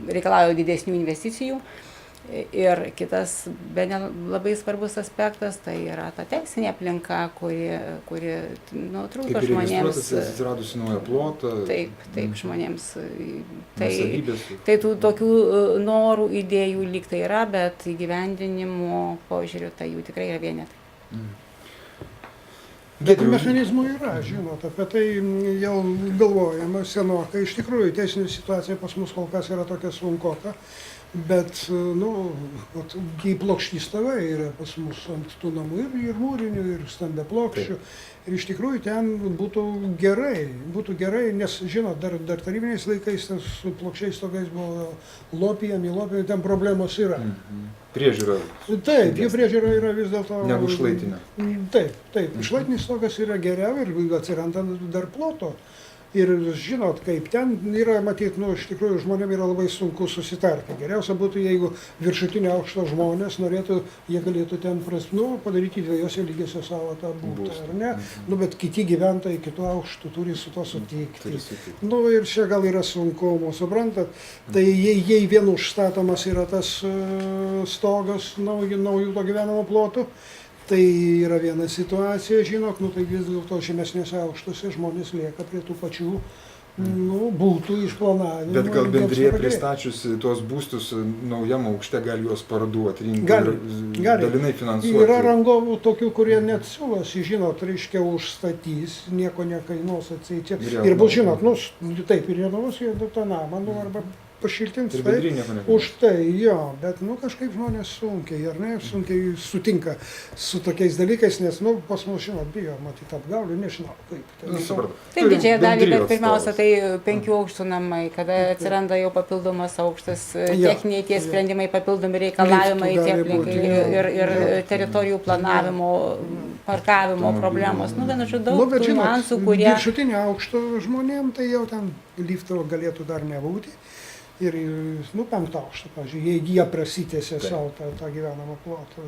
Speaker 4: reikalauja didesnių investicijų. Ir kitas labai svarbus aspektas, tai yra ta teisinė aplinka, kuri trukdo žmonėms.
Speaker 1: Kaip atsiradusi naują plotą.
Speaker 4: Taip, žmonėms. Tai tų tokių norų, idėjų lyg tai yra, bet įgyvendinimo požiūriu tai jų tikrai yra vienetai.
Speaker 5: Bet mechanizmų yra, žinot, apie tai jau galvojama senokai. Iš tikrųjų, teisinė situacija pas mus kol kas yra tokia sunkoka. Bet, nu, vat, kai plokšti stovai yra pas mus ant tų namų ir mūrinių, ir stambia plokščių. Ir iš tikrųjų ten būtų gerai, nes, žinot, dar tarybiniais laikais su plokščiais stogais buvo lopijami, ten problemos yra.
Speaker 1: Priežiūra.
Speaker 5: Taip, jų priežiūra yra vis dėlto...
Speaker 1: Negu šlaitinė.
Speaker 5: Taip, šlaitinis stogas yra geriau ir atsiranda dar ploto. Ir žinot, kaip ten yra, matyt, iš tikrųjų žmonėm yra labai sunku susitarti. Geriausia būtų, jeigu viršutinio aukšto žmonės norėtų, jie galėtų ten padaryti dviejose lygiose savo tą būtą, ar ne? Bet kiti gyventojai kitų aukštų turi su to sutikti. Ir čia gal yra sunkumų, suprantat? Tai jei vien užstatomas yra tas stogas naujų to gyvenamo plotų, tai yra viena situacija, žinot, tai vis dėlto žemesnėse aukštose žmonės lieka prie tų pačių būtų išplanavimų.
Speaker 1: Bet gal bendrija pristačius tuos būstus naujam aukšte gali juos parduoti rinkai ir dalinai finansuoti.
Speaker 5: Yra rangovų tokių, kurie net siūlosi, žinot, reiškia užstatys, nieko nekainuos atseit. Ir bus, žinot, taip, ir renovuos jie tą namą, arba pašiltins už tai, jo, bet kažkaip žmonės sunkiai sutinka su tokiais dalykais, nes pas mus, žinot, bijo matyti apgaulių, nežinau kaip.
Speaker 4: Taip, didžiąją dalį, bet pirmiausia, tai 5 aukštų namai, kada atsiranda jau papildomas aukštas, techniniai tie sprendimai, papildomi reikalavimai, tie aplinkai ir teritorijų planavimo, parkavimo problemos, daug tų niuansų, kurie...
Speaker 5: Viršutinio aukšto žmonėm, tai jau ten lifto galėtų dar nebūti. Ir, 5 aukštą, pavyzdžiui, jeigu jie prasitėsi savo tą gyvenamą plotą,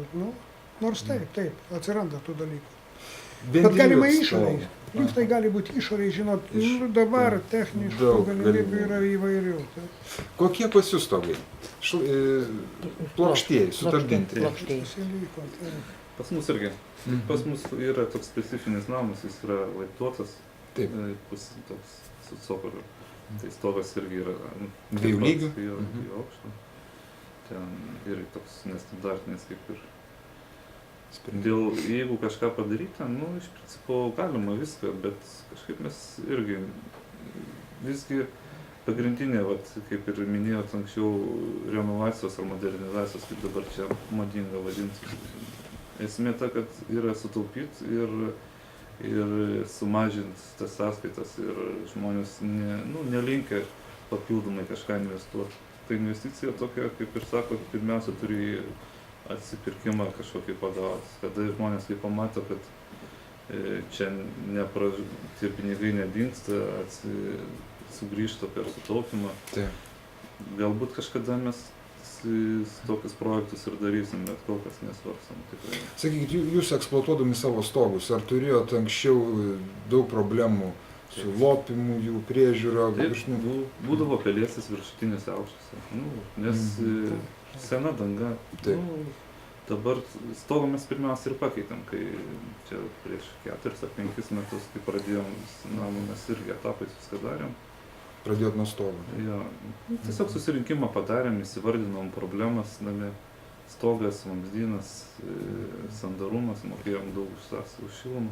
Speaker 5: nors taip, atsiranda tų dalykų. Bet galima išoriai. Liftai gali būti išoriai, žinot, dabar techniškų galimybių yra įvairių.
Speaker 1: Kokie pas jūs stogai? Plokštieji, sutabdinti.
Speaker 2: Pas mus irgi. Pas mus yra toks specifinis namas, jis yra laiptuotas, toks su cokoliu. Tai stogas irgi yra
Speaker 1: 2 lygių
Speaker 2: aukšto. Ten irgi toks nestandartinis kaip ir. Jeigu kažką padaryti, iš principo galima viską, bet kažkaip mes irgi visgi pagrindinė, kaip ir minėjot anksčiau, renovacijos ar modernizacijos, kaip dabar čia madinga vadinti. Esmė ta, kad yra sutaupyti ir sumažinti tas sąskaitas ir žmonės nelinkę papildomai kažką investuoti. Tai investicija tokia, kaip ir sako, pirmiausia turi atsipirkimą kažkokį pagauti. Kada žmonės kai pamato, kad čia tie pinigai nedingsta, sugrįžta per sutaupymą. Galbūt kažkada mes tokius projektus ir darysim, bet kol kas nesvarsom tikrai.
Speaker 1: Sakykit, jūs eksploatuodami savo stogus, ar turėjot anksčiau daug problemų su lopimu, jų priežiūra?
Speaker 2: Būdavo pelėsis viršutinėse aukštose, nes sena danga. Dabar stogą mes pirmiausia ir pakeitėm, kai čia prieš 4 ar 5 metus, kai pradėjom namą, mes irgi etapais viską darėm.
Speaker 1: Pradėjot nuo stogo.
Speaker 2: Jo, tiesiog susirinkimą padarėm, įsivardinom problemas, stogas, vamzdynas, sandarumas, mokėjom daug už šilumą.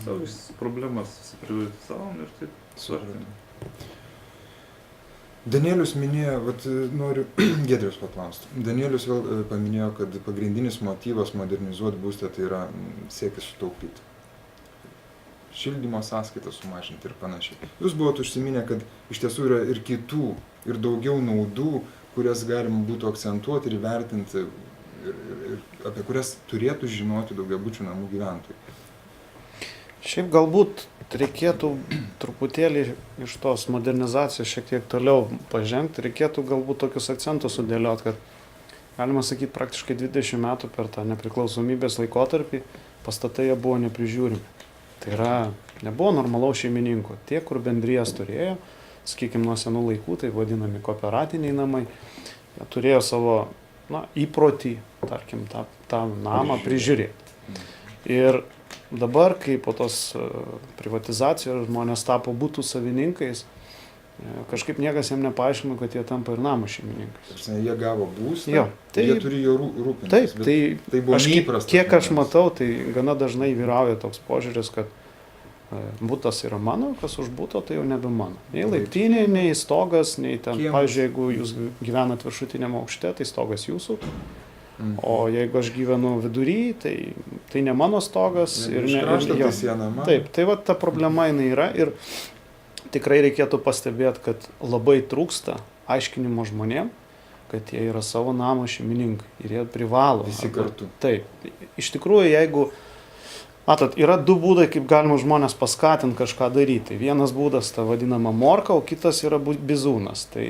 Speaker 2: Savo problemas susiprioritizavom ir taip svartėm.
Speaker 1: Danielius minėjo, noriu Giedrius paklausti. Danielius vėl paminėjo, kad pagrindinis motyvas modernizuoti būstą tai yra siekis sutaupyti. Šildymo sąskaitas sumažinti ir panašiai. Jūs buvote užsiminę, kad iš tiesų yra ir kitų, ir daugiau naudų, kurias galima būtų akcentuoti ir įvertinti, ir apie kurias turėtų žinoti daugiabučių namų gyventojai.
Speaker 6: Šiaip galbūt reikėtų truputėlį iš tos modernizacijos šiek tiek toliau pažengti, reikėtų galbūt tokius akcentus sudėlioti, kad galima sakyti praktiškai 20 metų per tą nepriklausomybės laikotarpį pastatai buvo neprižiūrimi. Tai yra, nebuvo normalaus šeimininko. Tie, kur bendrijas turėjo, sakykime, nuo senų laikų, tai vadinami kooperatiniai namai, jie turėjo savo įprotį, tarkim, tą namą prižiūrėti. Ir dabar, kai po tos privatizacijos žmonės tapo butų savininkais, kažkaip niekas jam nepaaiškino, kad jie tampa ir namo šeimininkais.
Speaker 1: Jie gavo būstą, jie turi jo rūpintis.
Speaker 6: Taip,
Speaker 1: tai buvo neįprasta.
Speaker 6: Kiek aš matau, tai gana dažnai vyrauja toks požiūris, kad Butas yra mano, kas už buto, tai jau nebe mano. Nei laiptinė, nei stogas, nei ten,
Speaker 1: Kiemas.
Speaker 6: pavyzdžiui, jeigu jūs gyvenat viršutiniame aukšte, tai stogas jūsų. O jeigu aš gyvenu vidury, tai ne mano stogas ir
Speaker 1: Iš
Speaker 6: ne...
Speaker 1: krašto
Speaker 6: jo.
Speaker 1: tai siena mano.
Speaker 6: Taip, tai va ta problema jinai yra ir tikrai reikėtų pastebėti, kad labai trūksta aiškinimo žmonėm, kad jie yra savo namo šeimininkai ir jie privalo.
Speaker 1: Visi kartu.
Speaker 6: Taip, iš tikrųjų, jeigu, matot, yra du būdai, kaip galima žmonės paskatinti kažką daryti. Vienas būdas ta vadinama morka, o kitas yra bizūnas. Tai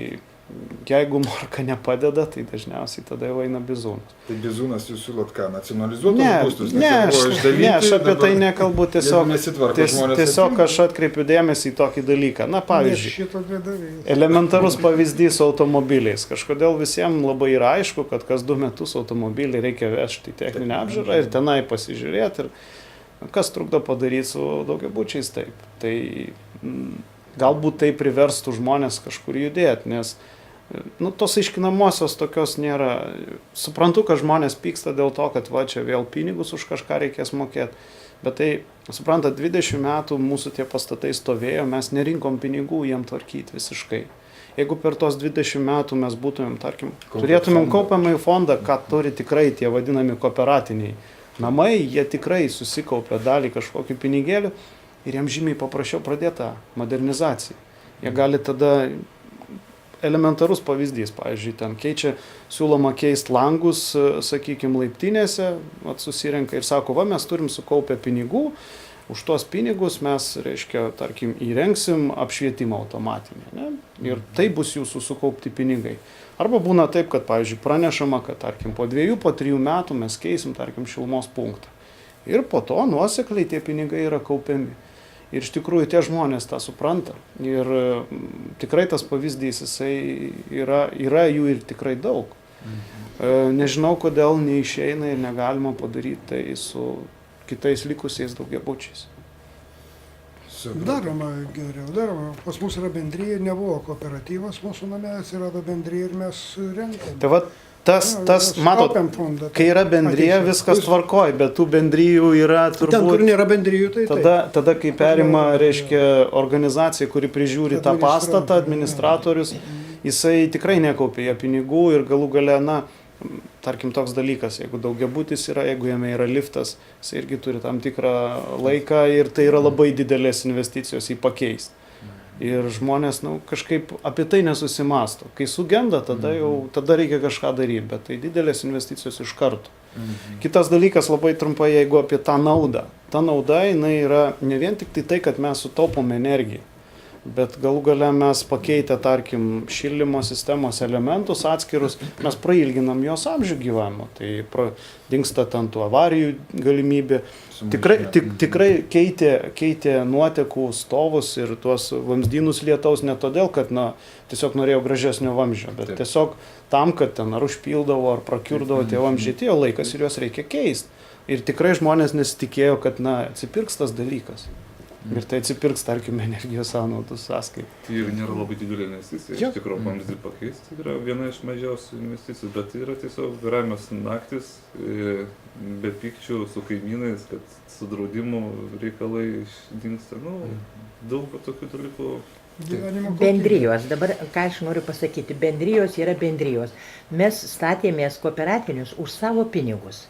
Speaker 6: jeigu morka nepadeda, tai dažniausiai tada jau eina bizūnas.
Speaker 1: Tai bizūnas jūs siūlot ką, nacionalizuotus
Speaker 6: Ne,
Speaker 1: būstus?
Speaker 6: ne, aš apie tai nekalbu, tiesiog,
Speaker 1: nesitvarko žmonės.
Speaker 6: tiesiog aš atkreipiu dėmesį į tokį dalyką. Na, pavyzdžiui,
Speaker 5: Šito nedarys.
Speaker 6: elementarus pavyzdys su automobiliais. Kažkodėl visiems labai yra aišku, kad kas 2 metus automobilį reikia vežti į techninę apžiūrą ir tenai pasižiūrėti. Ir kas trukdo padaryti su daugiabučiais taip. Tai galbūt tai priverstų žmonės kažkur judėti, nes tos aiškinamosios tokios nėra. Suprantu, kad žmonės pyksta dėl to, kad va čia vėl pinigus už kažką reikės mokėti. Bet tai, suprantat, 20 metų mūsų tie pastatai stovėjo, mes nerinkom pinigų jiem tvarkyti visiškai. Jeigu per tos 20 metų mes būtumėm, tarkim, turėtumėm kaupiamąjį fondą, ką turi tikrai tie vadinami kooperatiniai namai, jie tikrai susikaupia dalį kažkokių pinigėlių ir jiems žymiai paprasčiau pradėta modernizacija. Jie gali tada, elementarus pavyzdys, pavyzdžiui, ten siūloma keisti langus, sakykime, laiptinėse, susirenka ir sako, va, mes turim sukaupę pinigų, už tuos pinigus mes, reiškia, tarkim, įrengsim apšvietimą automatinį, ne? Ir tai bus jūsų sukaupti pinigai. Arba būna taip, kad, pavyzdžiui, pranešama, kad, tarkim, po 2, po 3 metų mes keisim, tarkim, šilumos punktą. Ir po to nuosekliai tie pinigai yra kaupiami. Ir iš tikrųjų tie žmonės tą supranta. Ir tikrai tas pavyzdys, jisai yra jų ir tikrai daug. Nežinau, kodėl neišeina ir negalima padaryti tai su kitais likusiais daugiabučiais.
Speaker 5: Daroma geriau, daroma. Pas mus yra bendryja, nebuvo kooperatyvas, mūsų name atsirado bendryja ir mes renkame.
Speaker 6: Tai va, tas, matot, kai yra bendryja, viskas tvarkoj, bet tų bendryjų yra turbūt...
Speaker 5: Ten, kur nėra bendryjų, tai
Speaker 6: tada kai perima, reiškia, organizacija, kuri prižiūri tą pastatą, administratorius, jisai tikrai nekaupia pinigų ir galų gale, tarkim, toks dalykas, jeigu daugiabutis yra, jeigu jame yra liftas, jisai irgi turi tam tikrą laiką ir tai yra labai didelės investicijos į pakeisti. Ir žmonės, kažkaip apie tai nesusimasto. Kai sugenda, tada reikia kažką daryti, bet tai didelės investicijos iš karto. Kitas dalykas, labai trumpai, jeigu apie tą naudą. Ta nauda, jinai yra ne vien tik tai, kad mes sutaupom energiją, bet galų gale mes pakeitę, tarkim, šildymo sistemos elementus atskirus, mes prailginam jos amžių gyvavimo. Tai dingsta ten tų avarijų galimybė. Tikrai keitė nuotekų stovus ir tuos vamzdynus lietaus ne todėl, kad tiesiog norėjau gražesnio vamzdžio, bet tiesiog tam, kad ten ar užpildavo, ar prakiurdavo tie vamzdžiai, atėjo laikas ir juos reikia keisti. Ir tikrai žmonės nesitikėjo, kad atsipirks tas dalykas. Ir tai atsipirks, tarkim, energijos sąnaudų sąskaitai.
Speaker 2: Tai jau nėra labai didelė investicija. Iš tikrųjų, vamzdį pakeisti yra viena iš mažiausių investicijų, bet tai yra tiesiog ramios naktis, be pykčių su kaimynais, kad su draudimu reikalai dingsta. Daug tokių dalykų.
Speaker 3: Bendrijos, dabar ką aš noriu pasakyti, bendrijos yra bendrijos. Mes statėmės kooperatinius už savo pinigus.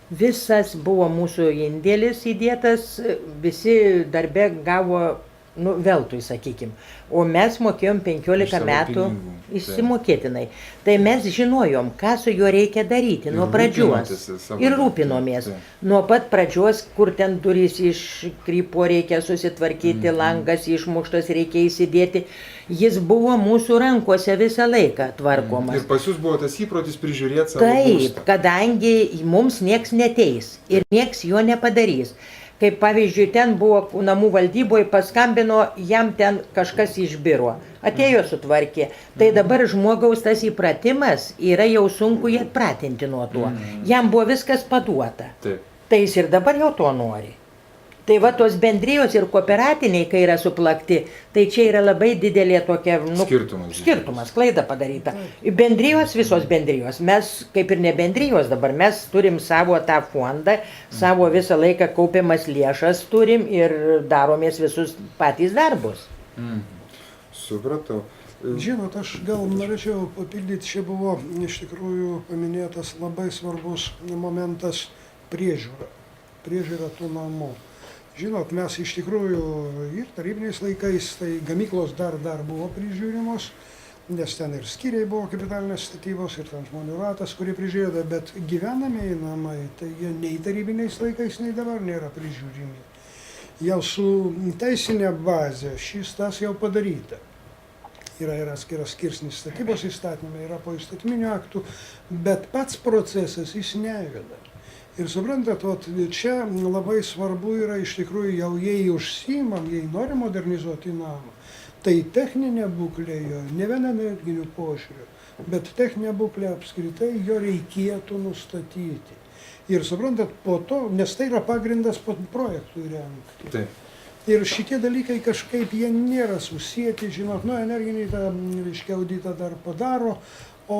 Speaker 3: Visas buvo mūsų indėlis įdėtas, visi darbe gavo, veltui, sakykim. O mes mokėjom 15 metų išsimokėtinai. Tai mes žinojom, ką su juo reikia daryti nuo pradžios. Ir rūpinomės. Nuo pat pradžios, kur ten durys iškrypo, reikia susitvarkyti, langas išmuštas, reikia įsidėti. Jis buvo mūsų rankose visą laiką tvarkomas.
Speaker 1: Ir pas jūs buvo tas įprotis prižiūrėti savo būstą.
Speaker 3: Taip, kadangi mums nieks neteis ir nieks jo nepadarys. Kaip pavyzdžiui, ten buvo namų valdyboje, paskambino, jam ten kažkas išbiro. Atėjo sutvarkė. Tai dabar žmogaus tas įpratimas yra jau sunku jį atpratinti nuo to. Jam buvo viskas paduota.
Speaker 1: Taip.
Speaker 3: Tai jis ir dabar jau to nori. Tai va tos bendrijos ir kooperatiniai, kai yra suplakti, tai čia yra labai didelė tokia skirtumas, klaida padaryta. Bendrijos, visos bendrijos, mes kaip ir ne bendrijos dabar, mes turim savo tą fondą, savo visą laiką kaupiamas lėšas turim ir daromės visus patys darbus.
Speaker 1: Supratau.
Speaker 5: Žinot, aš gal norėčiau papildyti, čia buvo iš tikrųjų paminėtas labai svarbus momentas priežiūra. Priežiūra tų namų. Žinot, mes iš tikrųjų ir tarybiniais laikais, tai gamyklos dar buvo prižiūrimos, nes ten ir skyriai buvo kapitalinės statybos, ir ten žmonių ratas, kurie prižiūrėjo, bet gyvenamieji namai, tai jie nei tarybiniais laikais, nei dabar nėra prižiūrimi. Jau su teisinė bazė šis tas jau padaryta. Yra atskiras skirsnis statybos įstatymai, yra po įstatyminių aktų, bet pats procesas jis neveda. Ir suprantat, čia labai svarbu yra iš tikrųjų, jau jei užsiimam, jei nori modernizuoti namą, tai techninė būklė jo, ne vien energinių požiūrių, bet techninė būklė apskritai jo reikėtų nustatyti. Ir suprantat, po to, nes tai yra pagrindas projektui rengti.
Speaker 1: Taip.
Speaker 5: Ir šitie dalykai kažkaip jie nėra susijęti, žinot, energinį tą, reiškia, auditą dar padaro, o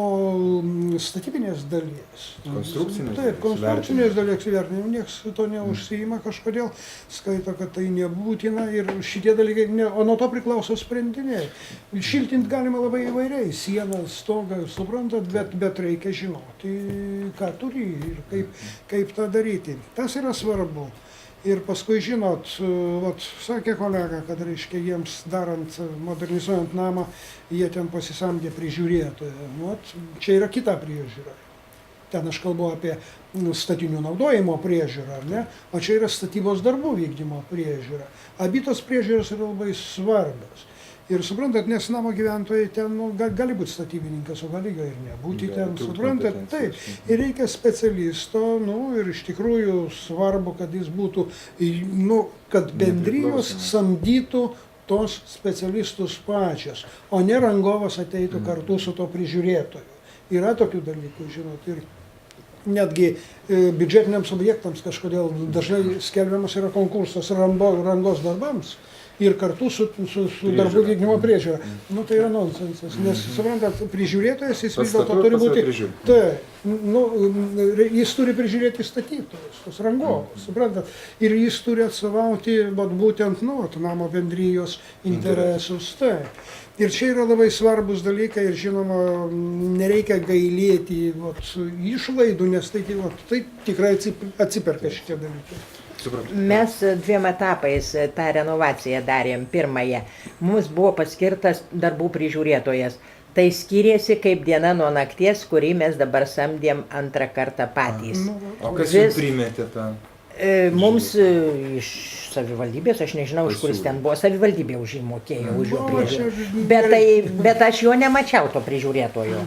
Speaker 5: statybinės dalies.
Speaker 1: Konstrukcinės
Speaker 5: dalies vertinimo, nieks to neužsiima kažkodėl, skaito, kad tai nebūtina ir šitie dalykai, o nuo to priklauso sprendiniai. Šiltinti galima labai įvairiai, sieną, stogą, suprantat, bet reikia žinoti, ką turi ir kaip tą daryti. Tas yra svarbu. Ir paskui, žinot, sakė kolega, kad reiškia jiems darant, modernizuojant namą, jie ten pasisamdė prižiūrėtoją. Čia yra kita priežiūra. Ten aš kalbu apie statinių naudojimo priežiūrą, ar ne? O čia yra statybos darbų vykdymo priežiūra. Abi tos priežiūros yra labai svarbios. Ir suprantat, nes namo gyventojai ten gali būti statybininkas, o gali jo ir nebūti ten, suprantat, taip. Ir reikia specialisto, ir iš tikrųjų svarbu, kad jis būtų, kad bendrijos samdytų tos specialistus pačios, o ne rangovas ateitų kartu su to prižiūrėtoju. Yra tokių dalykų, žinot, ir netgi biudžetiniams objektams kažkodėl dažnai skelbiamas yra konkursas rangos darbams. Ir kartu su darbų vykdymo priežiūra. Tai yra nonsensas, nes, suprantat, prižiūrėtojas jis vis dėlto turi būti, jis turi prižiūrėti statytojus, tos rangovus, suprantat, ir jis turi atstovauti būtent namo bendrijos interesus. Ir čia yra labai svarbus dalykai ir, žinoma, nereikia gailėti išlaidų, nes tai tikrai atsiperka šitie dalykai.
Speaker 3: Mes 2 etapais tą renovaciją darėm. Pirmąją, mums buvo paskirtas darbų prižiūrėtojas. Tai skiriasi kaip diena nuo nakties, kurį mes dabar samdėm antrą kartą patys.
Speaker 1: O kas jums primetė tą?
Speaker 3: Mums iš savivaldybės, aš nežinau, iš kuris ten buvo, savivaldybė už jį mokėjo, už jo priežiūrą. Bet aš jo nemačiau, to prižiūrėtojo.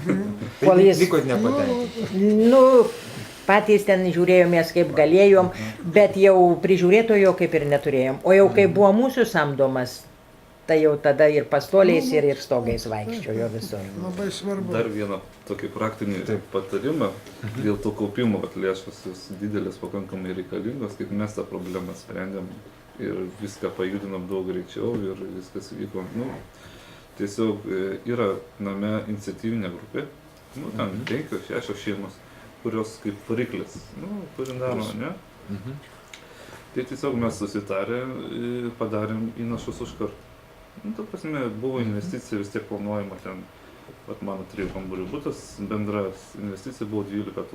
Speaker 1: Tai likot nepatenkinti?
Speaker 3: Patys ten žiūrėjomės kaip galėjom, bet jau prižiūrėtojo kaip ir neturėjom. O jau kai buvo mūsų samdomas, tai jau tada ir pastoliais, ir stogais vaikščiojo visur.
Speaker 5: Labai svarbu.
Speaker 2: Dar vieną tokį praktinį patarimą dėl to kaupimo, kad lėšos didelės pakankamai reikalingos, kaip mes tą problemą sprendėm ir viską pajudinom daug greičiau ir viskas vyko. Tiesiog yra name iniciatyvinė grupė, ten 5-6 šeimos, kurios kaip variklis, kuri daro, ne? Tai tiesiog mes susitarę, padarėm įnašus už kartą. Ta prasme, buvo investicija vis tiek planuojama ten, mano 3 kambarių butas, bendra investicija buvo 12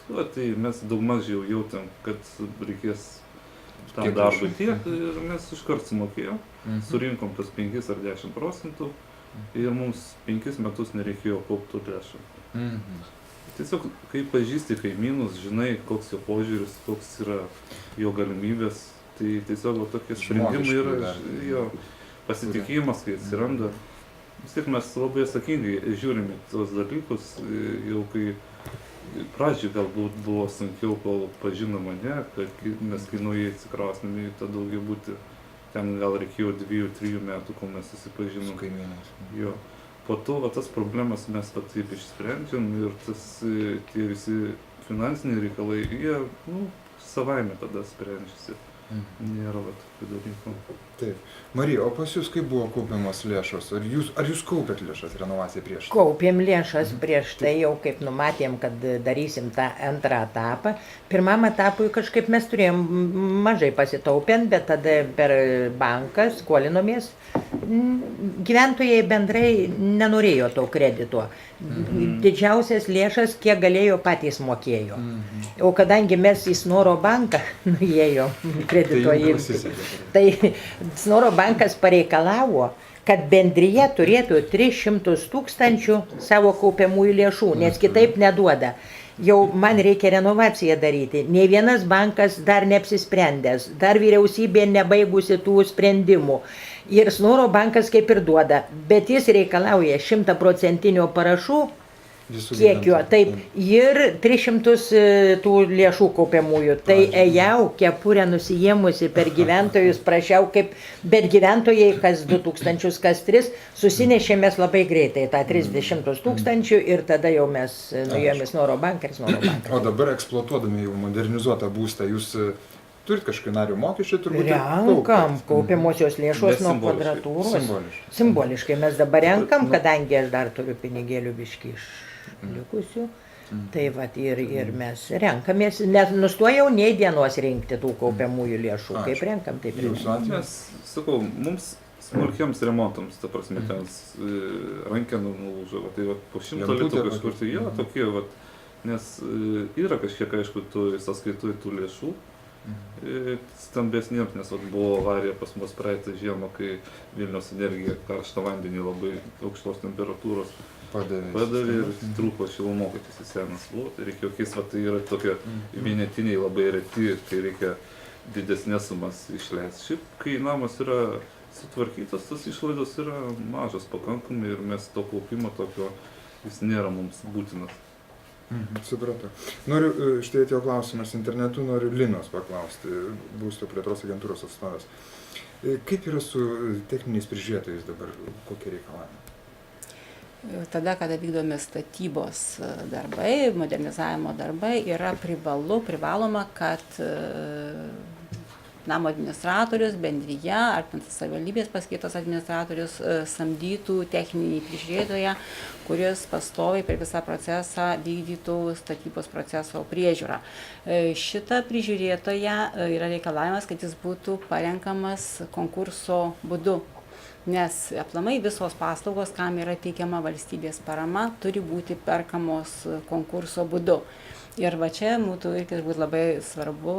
Speaker 2: 000. Tai mes daugmaž jau jautėm, kad reikės tam darbui tiek ir mes iš karto sumokėjom, surinkom tas 5 ar 10% ir mums 5 metus nereikėjo kaupti lėšų. Tiesiog, kai pažįsti kaimynus, žinai, koks jo požiūris, koks yra jo galimybės, tai tiesiog tokie sprendimai yra jo pasitikėjimas, kai atsiranda. Vis tiek mes labai atsakingai žiūrime tos dalykus, jau kai pradžiai galbūt buvo sunkiau, kol pažino mane, nes kai naujai atsikraustėme į tą daugiabutį, ten gal reikėjo 2-3 metų, kol mes susipažinom.
Speaker 1: Su kaimynais.
Speaker 2: Jo. Po to tas problemas mes taip išsprendžiam ir tie visi finansiniai reikalai, jie savaime tada sprendžiasi. Nėra va tokių dalykų.
Speaker 1: Taip. Marija, o pas jūs kaip buvo kaupiamos lėšos? Ar jūs kaupėt lėšas renovacijai prieš?
Speaker 3: Kaupėm lėšas prieš tai jau, kaip numatėm, kad darysim tą antrą etapą. Pirmam etapui kažkaip mes turėjom mažai pasitaupėm, bet tada per banką skolinomės. Gyventojai bendrai nenorėjo to kredito. Didžiausias lėšas, kiek galėjo, patys mokėjo. O kadangi mes į Snoro banką nuėjom kredito imti, tai Snoro bankas pareikalavo, kad bendrija turėtų 300 000 savo kaupiamųjų lėšų, nes kitaip neduoda. Jau man reikia renovaciją daryti. Nei vienas bankas dar neapsisprendęs, dar vyriausybė nebaigusi tų sprendimų. Ir Snoro bankas kaip ir duoda, bet jis reikalauja 100% parašų kiekio, taip, ir 300 tų lėšų kaupiamųjų. Tai ėjau kepurę nusijėmusi per gyventojus, prašiau kaip, bet gyventojai kas 2000, kas 3, susinešėmės labai greitai tą 30 000 ir tada jau mes nuėjome Snoro banką ir Snoro banką.
Speaker 1: O dabar eksploatuodami jau modernizuotą būstą, jūs turit kažkokį nario mokesčių, turbūt?
Speaker 3: Renkam kaupiamosios lėšos nuo kvadratūros. Simboliškai mes dabar renkam, kadangi aš dar turiu pinigėlių biškį iš likusių. Tai vat ir mes renkamės, nenustojau nei dienos rinkti tų kaupiamųjų lėšų. Kaip renkam, taip renkam.
Speaker 2: Mes, sakau, mums smulkiams remontams, ta prasme, ten rankenų nulūžo, tai vat po 100 litų kažkur, tai jo, tokie, vat, nes yra kažkiek, aišku, tų sąskaitų tų lėšų, stambesniems, nes vat, buvo avarija pas mus praeitą žiemą, kai Vilniaus Energija karštą vandenį labai aukštos temperatūros padavė ir trūko šilumokaitis, senas buvo, tai reikėjo keist, va, tai yra tokie vienetiniai labai reti, kai reikia didesnės sumas išleisti. Šiaip, kai namas yra sutvarkytas, tas išlaidos yra mažas pakankamai ir mes to kaupimo tokio, jis nėra mums būtinas.
Speaker 1: Supratau. Noriu, štai atėjo klausimas internetu, noriu Linos paklausti, būsto plėtros agentūros atstovės. Kaip yra su techniniais prižiūrėtojais dabar, kokie reikalavimai?
Speaker 4: Tada, kada vykdomi statybos darbai, modernizavimo darbai, yra privaloma, kad namo administratorius, bendrija ar savivaldybės paskirtas administratorius samdytų techninį prižiūrėtoją, kuris pastoviai per visą procesą vykdytų statybos proceso priežiūrą. Šitą prižiūrėtoją yra reikalavimas, kad jis būtų parenkamas konkurso būdu. Nes aplamai visos paslaugos, kam yra teikiama valstybės parama, turi būti perkamos konkurso būdu. Ir va čia būtų irgi labai svarbu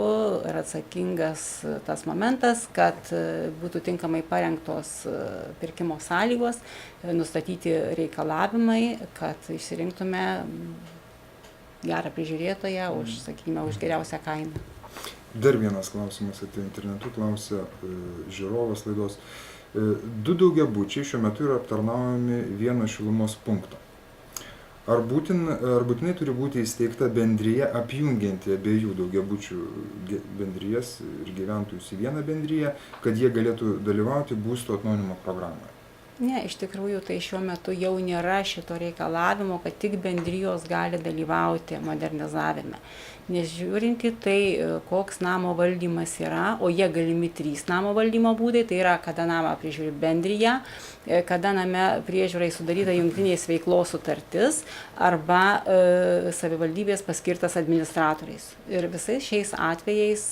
Speaker 4: ir atsakingas tas momentas, kad būtų tinkamai parengtos pirkimo sąlygos, nustatyti reikalavimai, kad išsirinktume gerą prižiūrėtoją už, sakykime, už geriausią kainą.
Speaker 1: Dar vienas klausimas atėjo internetu, klausia žiūrovas laidos. 2 daugiabučiai šiuo metu yra aptarnaujami vieno šilumos punkto. Ar būtinai turi būti įsteigta bendrija apjungianti abiejų daugiabučių bendrijas ir gyventojus į vieną bendriją, kad jie galėtų dalyvauti būsto atnaujinimo programoje?
Speaker 4: Ne, iš tikrųjų tai šiuo metu jau nėra šito reikalavimo, kad tik bendrijos gali dalyvauti modernizavime. Nes žiūrint į tai, koks namo valdymas yra, o jie galimi 3 namo valdymo būdai, tai yra, kada namą prižiūri bendrija, kada name priežiūrai sudaryta jungtinės veiklos sutartis arba savivaldybės paskirtas administratoriais. Ir visais šiais atvejais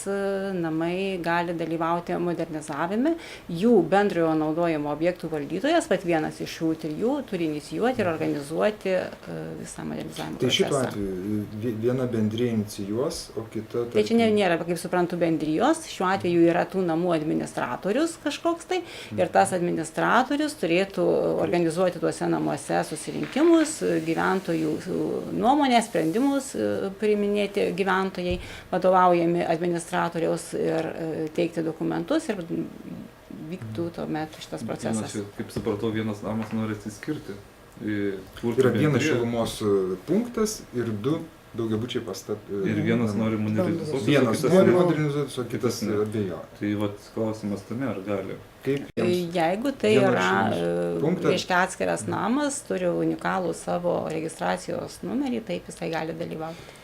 Speaker 4: namai gali dalyvauti modernizavime, jų bendrojo naudojimo objektų valdytojas, bet vienas iš šių 3 turi inicijuoti ir organizuoti visą modernizavimo procesą.
Speaker 1: Tai šituo atveju viena bendrija inicijuos, o kita...
Speaker 4: Tai čia nėra, kaip suprantu, bendrijos, šiuo atveju yra tų namų administratorius kažkoks tai, ir tas administratorius turėtų organizuoti tuose namuose susirinkimus, gyventojų nuomonės, sprendimus priiminėti gyventojai, vadovaujami administratoriaus ir teikti dokumentus ir vyktų tuomet šitas procesas.
Speaker 2: Kaip supratau, vienas namas nori atsiskirti.
Speaker 1: Yra vienas šilumos punktas ir 2 daugiabučiai pastatai.
Speaker 2: Ir vienas nori modernizuoti.
Speaker 1: Vienas nori modernizuoti, o kitas abejoja.
Speaker 2: Tai vat klausimas tame, ar gali.
Speaker 4: Jeigu tai yra reiškia atskiras namas, turi unikalų savo registracijos numerį, taip jisai gali dalyvauti.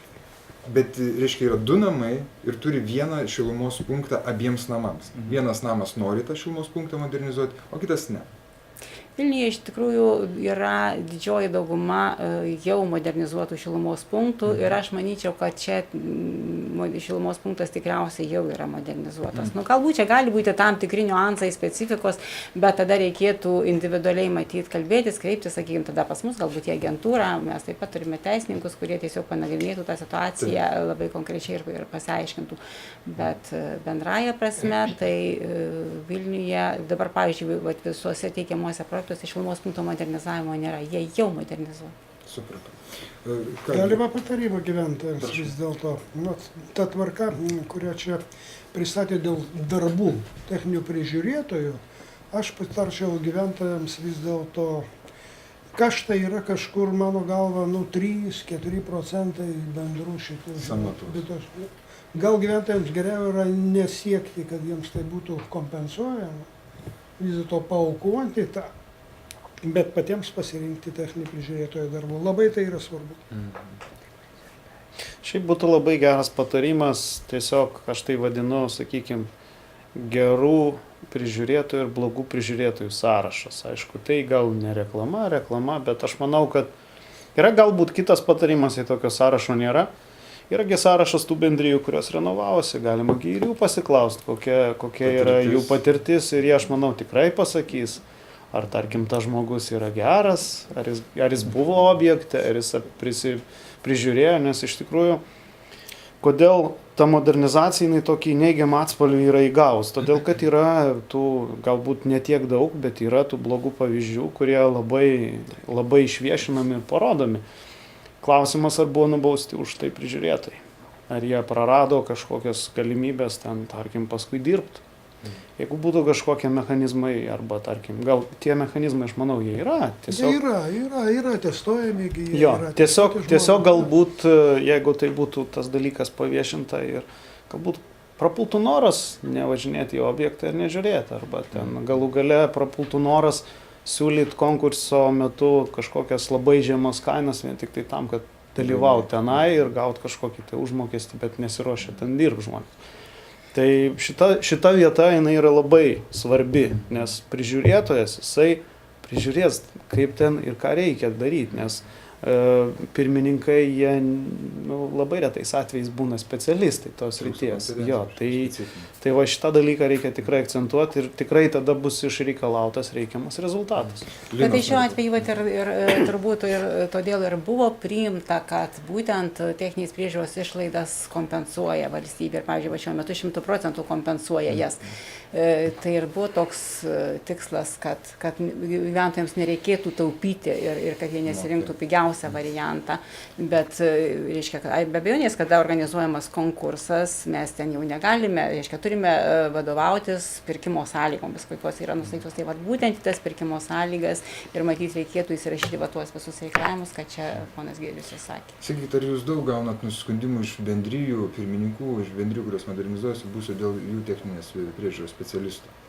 Speaker 1: Bet, reiškia, yra 2 namai ir turi vieną šilumos punktą abiems namams. Vienas namas nori tą šilumos punktą modernizuoti, o kitas ne.
Speaker 4: Vilniuje iš tikrųjų yra didžioji dauguma jau modernizuotų šilumos punktų ir aš manyčiau, kad čia šilumos punktas tikriausiai jau yra modernizuotas. Nu, galbūt čia gali būti tam tikri niuansai, specifikos, bet tada reikėtų individualiai matyti, kalbėtis, kreiptis, sakykime, tada pas mus galbūt į agentūrą, mes taip pat turime teisininkus, kurie tiesiog panagrinėtų tą situaciją labai konkrečiai ir pasiaiškintų. Bet bendraja prasme, tai Vilniuje dabar, pavyzdžiui, visuose teikiamuose projektuose šilumos punkto modernizavimo nėra, jie jau modernizuoti.
Speaker 1: Supratau.
Speaker 5: Galima patarimą gyventojams vis dėlto. Ta tvarka, kurią čia pristatė dėl darbų techninių prižiūrėtojų, aš patarčiau gyventojams vis dėlto, kaštai yra kažkur, mano galva, 3-4% bendrų šitų
Speaker 1: sąmatų.
Speaker 5: Gal gyventojams geriau yra nesiekti, kad jiems tai būtų kompensuojama, vis dėlto paaukoti tą, bet patiems pasirinkti techninį prižiūrėtojo darbų. Labai tai yra svarbu.
Speaker 6: Šiaip būtų labai geras patarimas, tiesiog aš tai vadinu, sakykime, gerų prižiūrėtojų ir blogų prižiūrėtojų sąrašas. Aišku, tai gal ne reklama, bet aš manau, kad yra galbūt kitas patarimas, jei tokio sąrašo nėra. Yragi sąrašas tų bendrijų, kurios renovavosi, galima ir jų pasiklausti, kokia yra jų patirtis ir jie, aš manau, tikrai pasakys, ar tarkim tas žmogus yra geras, ar jis buvo objekte, ar jis prižiūrėjo, nes iš tikrųjų, kodėl ta modernizacija jinai tokį neigiamą atspalvį yra įgaus, todėl kad yra tų, galbūt ne tiek daug, bet yra tų blogų pavyzdžių, kurie labai išviešinami ir parodomi. Klausimas, ar buvo nubausti už tai prižiūrėtojai. Ar jie prarado kažkokias galimybės ten, tarkim, paskui dirbti. Jeigu būtų kažkokie mechanizmai, arba, tarkim, gal tie mechanizmai, aš manau, jie yra. Tiesiog...
Speaker 5: Yra testuojami.
Speaker 6: Jo, tiesiog galbūt, jeigu tai būtų tas dalykas paviešinta ir galbūt prapultų noras nevažinėti į objektą ir nežiūrėti, arba ten galų gale prapultų noras siūlyti konkurso metu kažkokias labai žemos kainas vien tik tai tam, kad dalyvauti tenai ir gauti kažkokį tai užmokestį, bet nesiruošia ten dirbti žmonės. Tai šita vieta jinai yra labai svarbi, nes prižiūrėtojas, jisai prižiūrės, kaip ten ir ką reikia daryti, nes pirmininkai, jie labai retais atvejais būna specialistai tos srities. Jo, tai va šitą dalyką reikia tikrai akcentuoti ir tikrai tada bus išreikalautas reikiamas rezultatas.
Speaker 4: Bet tai šiuo atveju ir turbūt ir todėl ir buvo priimta, kad būtent techninės priežiūros išlaidas kompensuoja valstybė ir, pavyzdžiui, šiuo metu 100% kompensuoja jas. Tai ir buvo toks tikslas, kad gyventojams nereikėtų taupyti ir kad jie nesirinktų pigiausią variantą, bet, reiškia, be abejonės, kada organizuojamas konkursas, mes ten jau negalime, reiškia, turime vadovautis pirkimo sąlygomis, kokios yra nustatytos, tai būtent tas pirkimo sąlygas ir matyti reikėtų įsirašyti tuos visus reikalavimus, kad čia ponas Giedrius sakė.
Speaker 1: Sakykit, ar jūs daug gaunat nusiskundimų iš bendrijų, pirmininkų, iš bendrijų, kurios modernizuojasi, būsų dėl jų techninės priežiūros specialistų?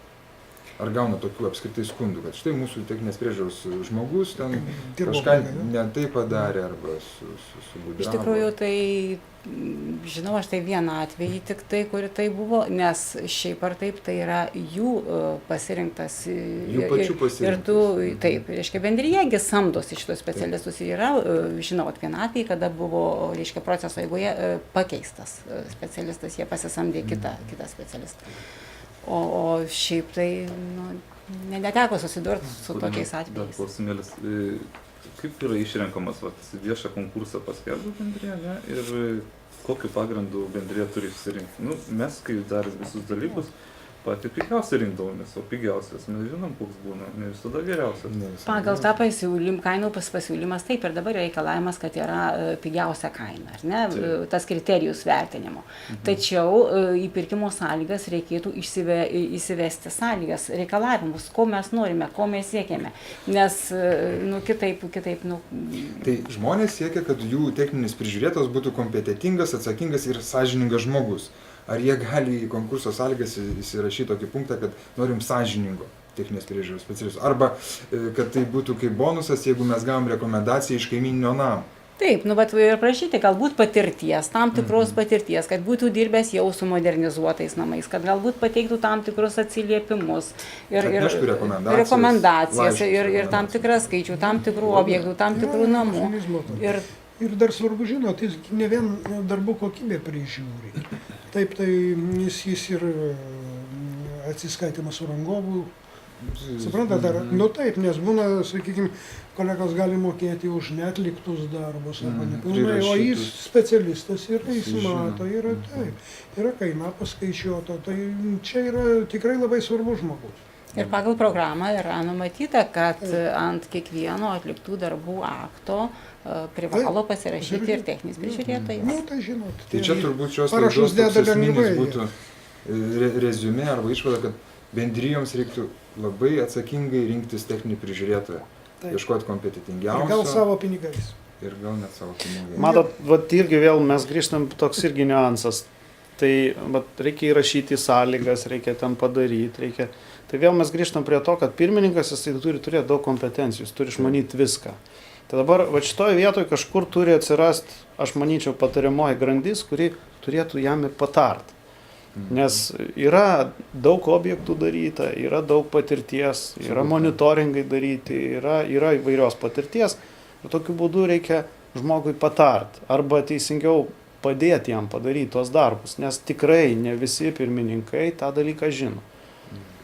Speaker 1: Ar gauna tokių apskritai skundų, kad štai mūsų techninės priežiūros žmogus ten kažką ne taip padarė arba sugudravo?
Speaker 4: Iš tikrųjų, tai žinau, aš tai vieną atvejį tik tai, kuri tai buvo, nes šiaip ar taip tai yra jų pasirinktas.
Speaker 1: Jų pačių pasirinktas.
Speaker 4: Taip, reiškia, bendrijėgi samdosi šitos specialistus ir yra, žinau, vieną atvejį, kada buvo, reiškia, proceso eigoje pakeistas specialistas, jie pasisamdė kitą specialistą. O šiaip tai neteko susidurti su tokiais atvejais.
Speaker 2: Dar klausimėlis, kaip yra išrenkamas viešą konkursą paskelbė bendrija, ir kokiu pagrindu bendrija turi išsirinkti? Mes, kai darės visus dalykus, patį pigiausią rinkdavomės, o pigiausias mes žinom, koks būna, ne visada geriausias.
Speaker 4: Pagal tą kainų pasiūlymas taip ir dabar reikalavimas, kad yra pigiausia kaina, ar ne, tas kriterijus vertinimo. Tačiau į pirkimo sąlygas reikėtų įsivesti sąlygas, reikalavimus, ko mes norime, ko mes siekiame, nes kitaip.
Speaker 1: Tai žmonės siekia, kad jų techninis prižiūrėtojas būtų kompetentingas, atsakingas ir sąžiningas žmogus. Ar jie gali į konkurso sąlygas įsirašyti tokį punktą, kad norim sąžiningo techninės priežiūros specialistų? Arba kad tai būtų kaip bonusas, jeigu mes gavom rekomendaciją iš kaimyninio namo.
Speaker 4: Taip, nu, bet ir prašyti galbūt patirties, tam tikros patirties, kad būtų dirbęs jau su modernizuotais namais, kad galbūt pateiktų tam tikrus atsiliepimus ir
Speaker 1: Atneštų
Speaker 4: rekomendacijas ir
Speaker 1: laiškus,
Speaker 4: tam tikrą skaičių, tam tikrų objektų, tam tikrų namų. Ir
Speaker 5: Ir dar svarbu žinot, jis ne vien darbų kokybę prižiūri. Taip, tai jis ir atsiskaitimas su rangovu. Suprantat, nu taip, nes būna, sakykime, kolegos gali mokėti už neatliktus darbus arba nepilnai, o jis specialistas ir jis mato, yra taip, yra kaina paskaičiuota, tai čia yra tikrai labai svarbus žmogus.
Speaker 4: Ir pagal programą yra numatyta, kad ant kiekvieno atliktų darbų akto privalo pasirašyti ir techninis prižiūrėtojas.
Speaker 5: Nu, tai žinot.
Speaker 1: Tai čia turbūt šios
Speaker 5: parašus
Speaker 1: laidos toks
Speaker 5: deda lengvai.
Speaker 1: esminis būtų reziumė arba išvada, kad bendrijoms reiktų labai atsakingai rinktis techninį prižiūrėtoją.
Speaker 5: Taip.
Speaker 1: Ieškoti
Speaker 5: Ir
Speaker 1: kompetitingiausio.
Speaker 5: gal savo pinigais.
Speaker 1: Ir gal net savo pinigais.
Speaker 6: Matot, vat irgi vėl mes grįžtam, toks irgi niuansas. Tai vat, reikia įrašyti sąlygas, reikia ten padaryti, reikia... Tai vėl mes grįžtam prie to, kad pirmininkas jisai turi turėti daug kompetencijų, jis turi išmanyti viską. Tai dabar va šitoje vietoje kažkur turi atsirasti, aš manyčiau, patariamoji grandis, kuri turėtų jam ir patart. Nes yra daug objektų daryta, yra daug patirties, yra monitoringai daryti, yra įvairios patirties. Ir tokiu būdu reikia žmogui patart arba teisingiau padėti jam padaryti tuos darbus, nes tikrai ne visi pirmininkai tą dalyką žino.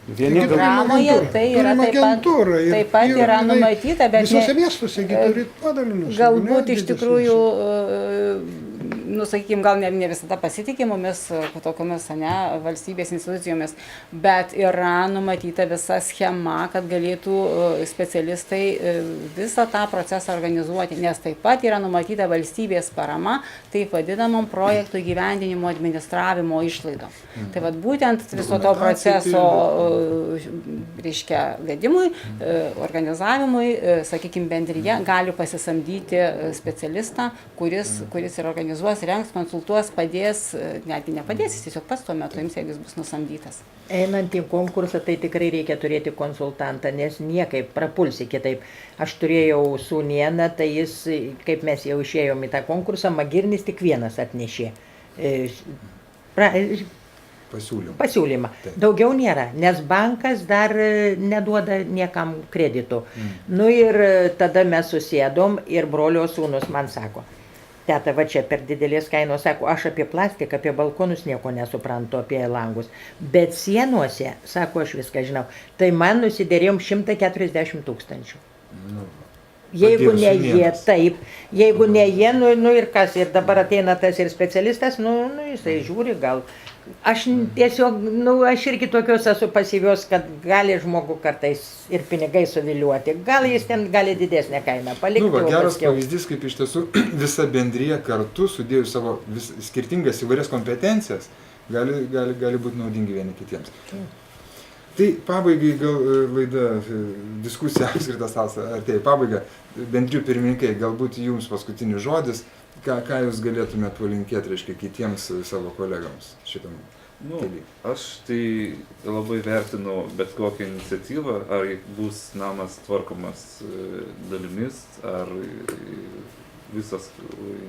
Speaker 6: Vieni
Speaker 5: Taigi,
Speaker 4: programoje tai yra taip pat yra numatyta, bet
Speaker 5: visuose miestuose turit padalinius.
Speaker 4: galbūt iš tikrųjų, nu, sakykime, gal ne visada pasitikė mumis tokiomis valstybės institucijomis, bet yra numatyta visa schema, kad galėtų specialistai visą tą procesą organizuoti, nes taip pat yra numatyta valstybės parama taip vadinamom projektų įgyvendinimo administravimo išlaidom. Tai vat būtent viso to proceso reiškia vedimui, organizavimui, sakykime, bendryje gali pasisamdyti specialistą, kuris ir organizuos, rengs, konsultuos, padės, netgi nepadės, jis tiesiog pats tuo metu ims, jeigu jis bus nusamdytas.
Speaker 3: Einant į konkursą, tai tikrai reikia turėti konsultantą, nes niekaip prapulsi kitaip. Aš turėjau sūnėną, tai jis, kaip mes jau išėjom į tą konkursą, Magirnis tik vienas atnešė pasiūlymą.
Speaker 1: Taip.
Speaker 3: Daugiau nėra, nes bankas dar neduoda niekam kreditų. Nu ir tada mes susėdom ir brolio sūnus man sako, teta, va čia per didelės kainos, sako, aš apie plastiką, apie balkonus nieko nesuprantu, apie langus. Bet sienuose, sako, aš viską žinau, tai man nusidėrėjom 140 000.
Speaker 1: Nu,
Speaker 3: Jeigu ne
Speaker 1: padėsiu
Speaker 3: jie,
Speaker 1: vienas.
Speaker 3: taip, jeigu ne jie, nu ir kas, ir dabar ateina tas ir specialistas, nu jisai žiūri gal. Aš tiesiog, aš irgi tokios esu pasyvios, kad gali žmogų kartais ir pinigai suviliuoti. Gal jis ten gali didesnę kainą palikti.
Speaker 1: Geras pavyzdys, kaip iš tiesų visa bendrija kartu sudėjus savo skirtingas įvairias kompetencijas gali būti naudingi vieni kitiems. Tai pabaigai gal laida, diskusija skirtas artėja pabaiga. Bendrijų pirmininkai, galbūt jums paskutinis žodis. Ką jūs galėtumėt palinkėti, reiškia, kitiems savo kolegams šitam kelyje?
Speaker 2: Aš tai labai vertinu bet kokią iniciatyvą, ar bus namas tvarkomas dalimis, ar visas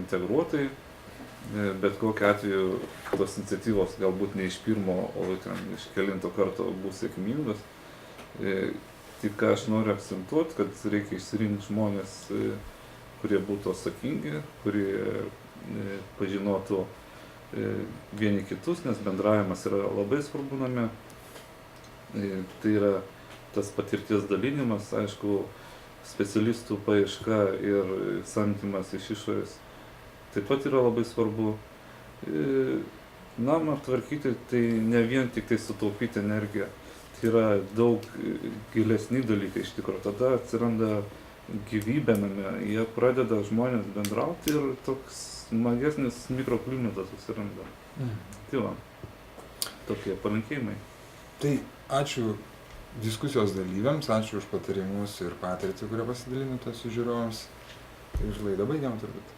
Speaker 2: integruotai. Bet kokiu atveju tos iniciatyvos galbūt ne iš pirmo, o iš kelinto karto bus sėkmingos. Tik ką aš noriu akcentuoti, kad reikia išsirinkti žmonės, kurie būtų atsakingi, kurie pažinotų vieni kitus, nes bendravimas yra labai svarbu name. Tai yra tas patirties dalinimas, aišku, specialistų paieška ir samdymas iš išorės taip pat yra labai svarbu. Namą tvarkyti tai ne vien tik tai sutaupyti energiją, tai yra daug gilesni dalykai iš tikrųjų. Tada atsiranda gyvybė name, jie pradeda žmonės bendrauti ir toks smagesnis mikroklimatas susiranda. Tai va, tokie palinkėjimai.
Speaker 1: Tai ačiū diskusijos dalyviams, ačiū už patarimus ir patirtį, kurią pasidalinote su žiūrovams. Ir laidą baigiam turbūt.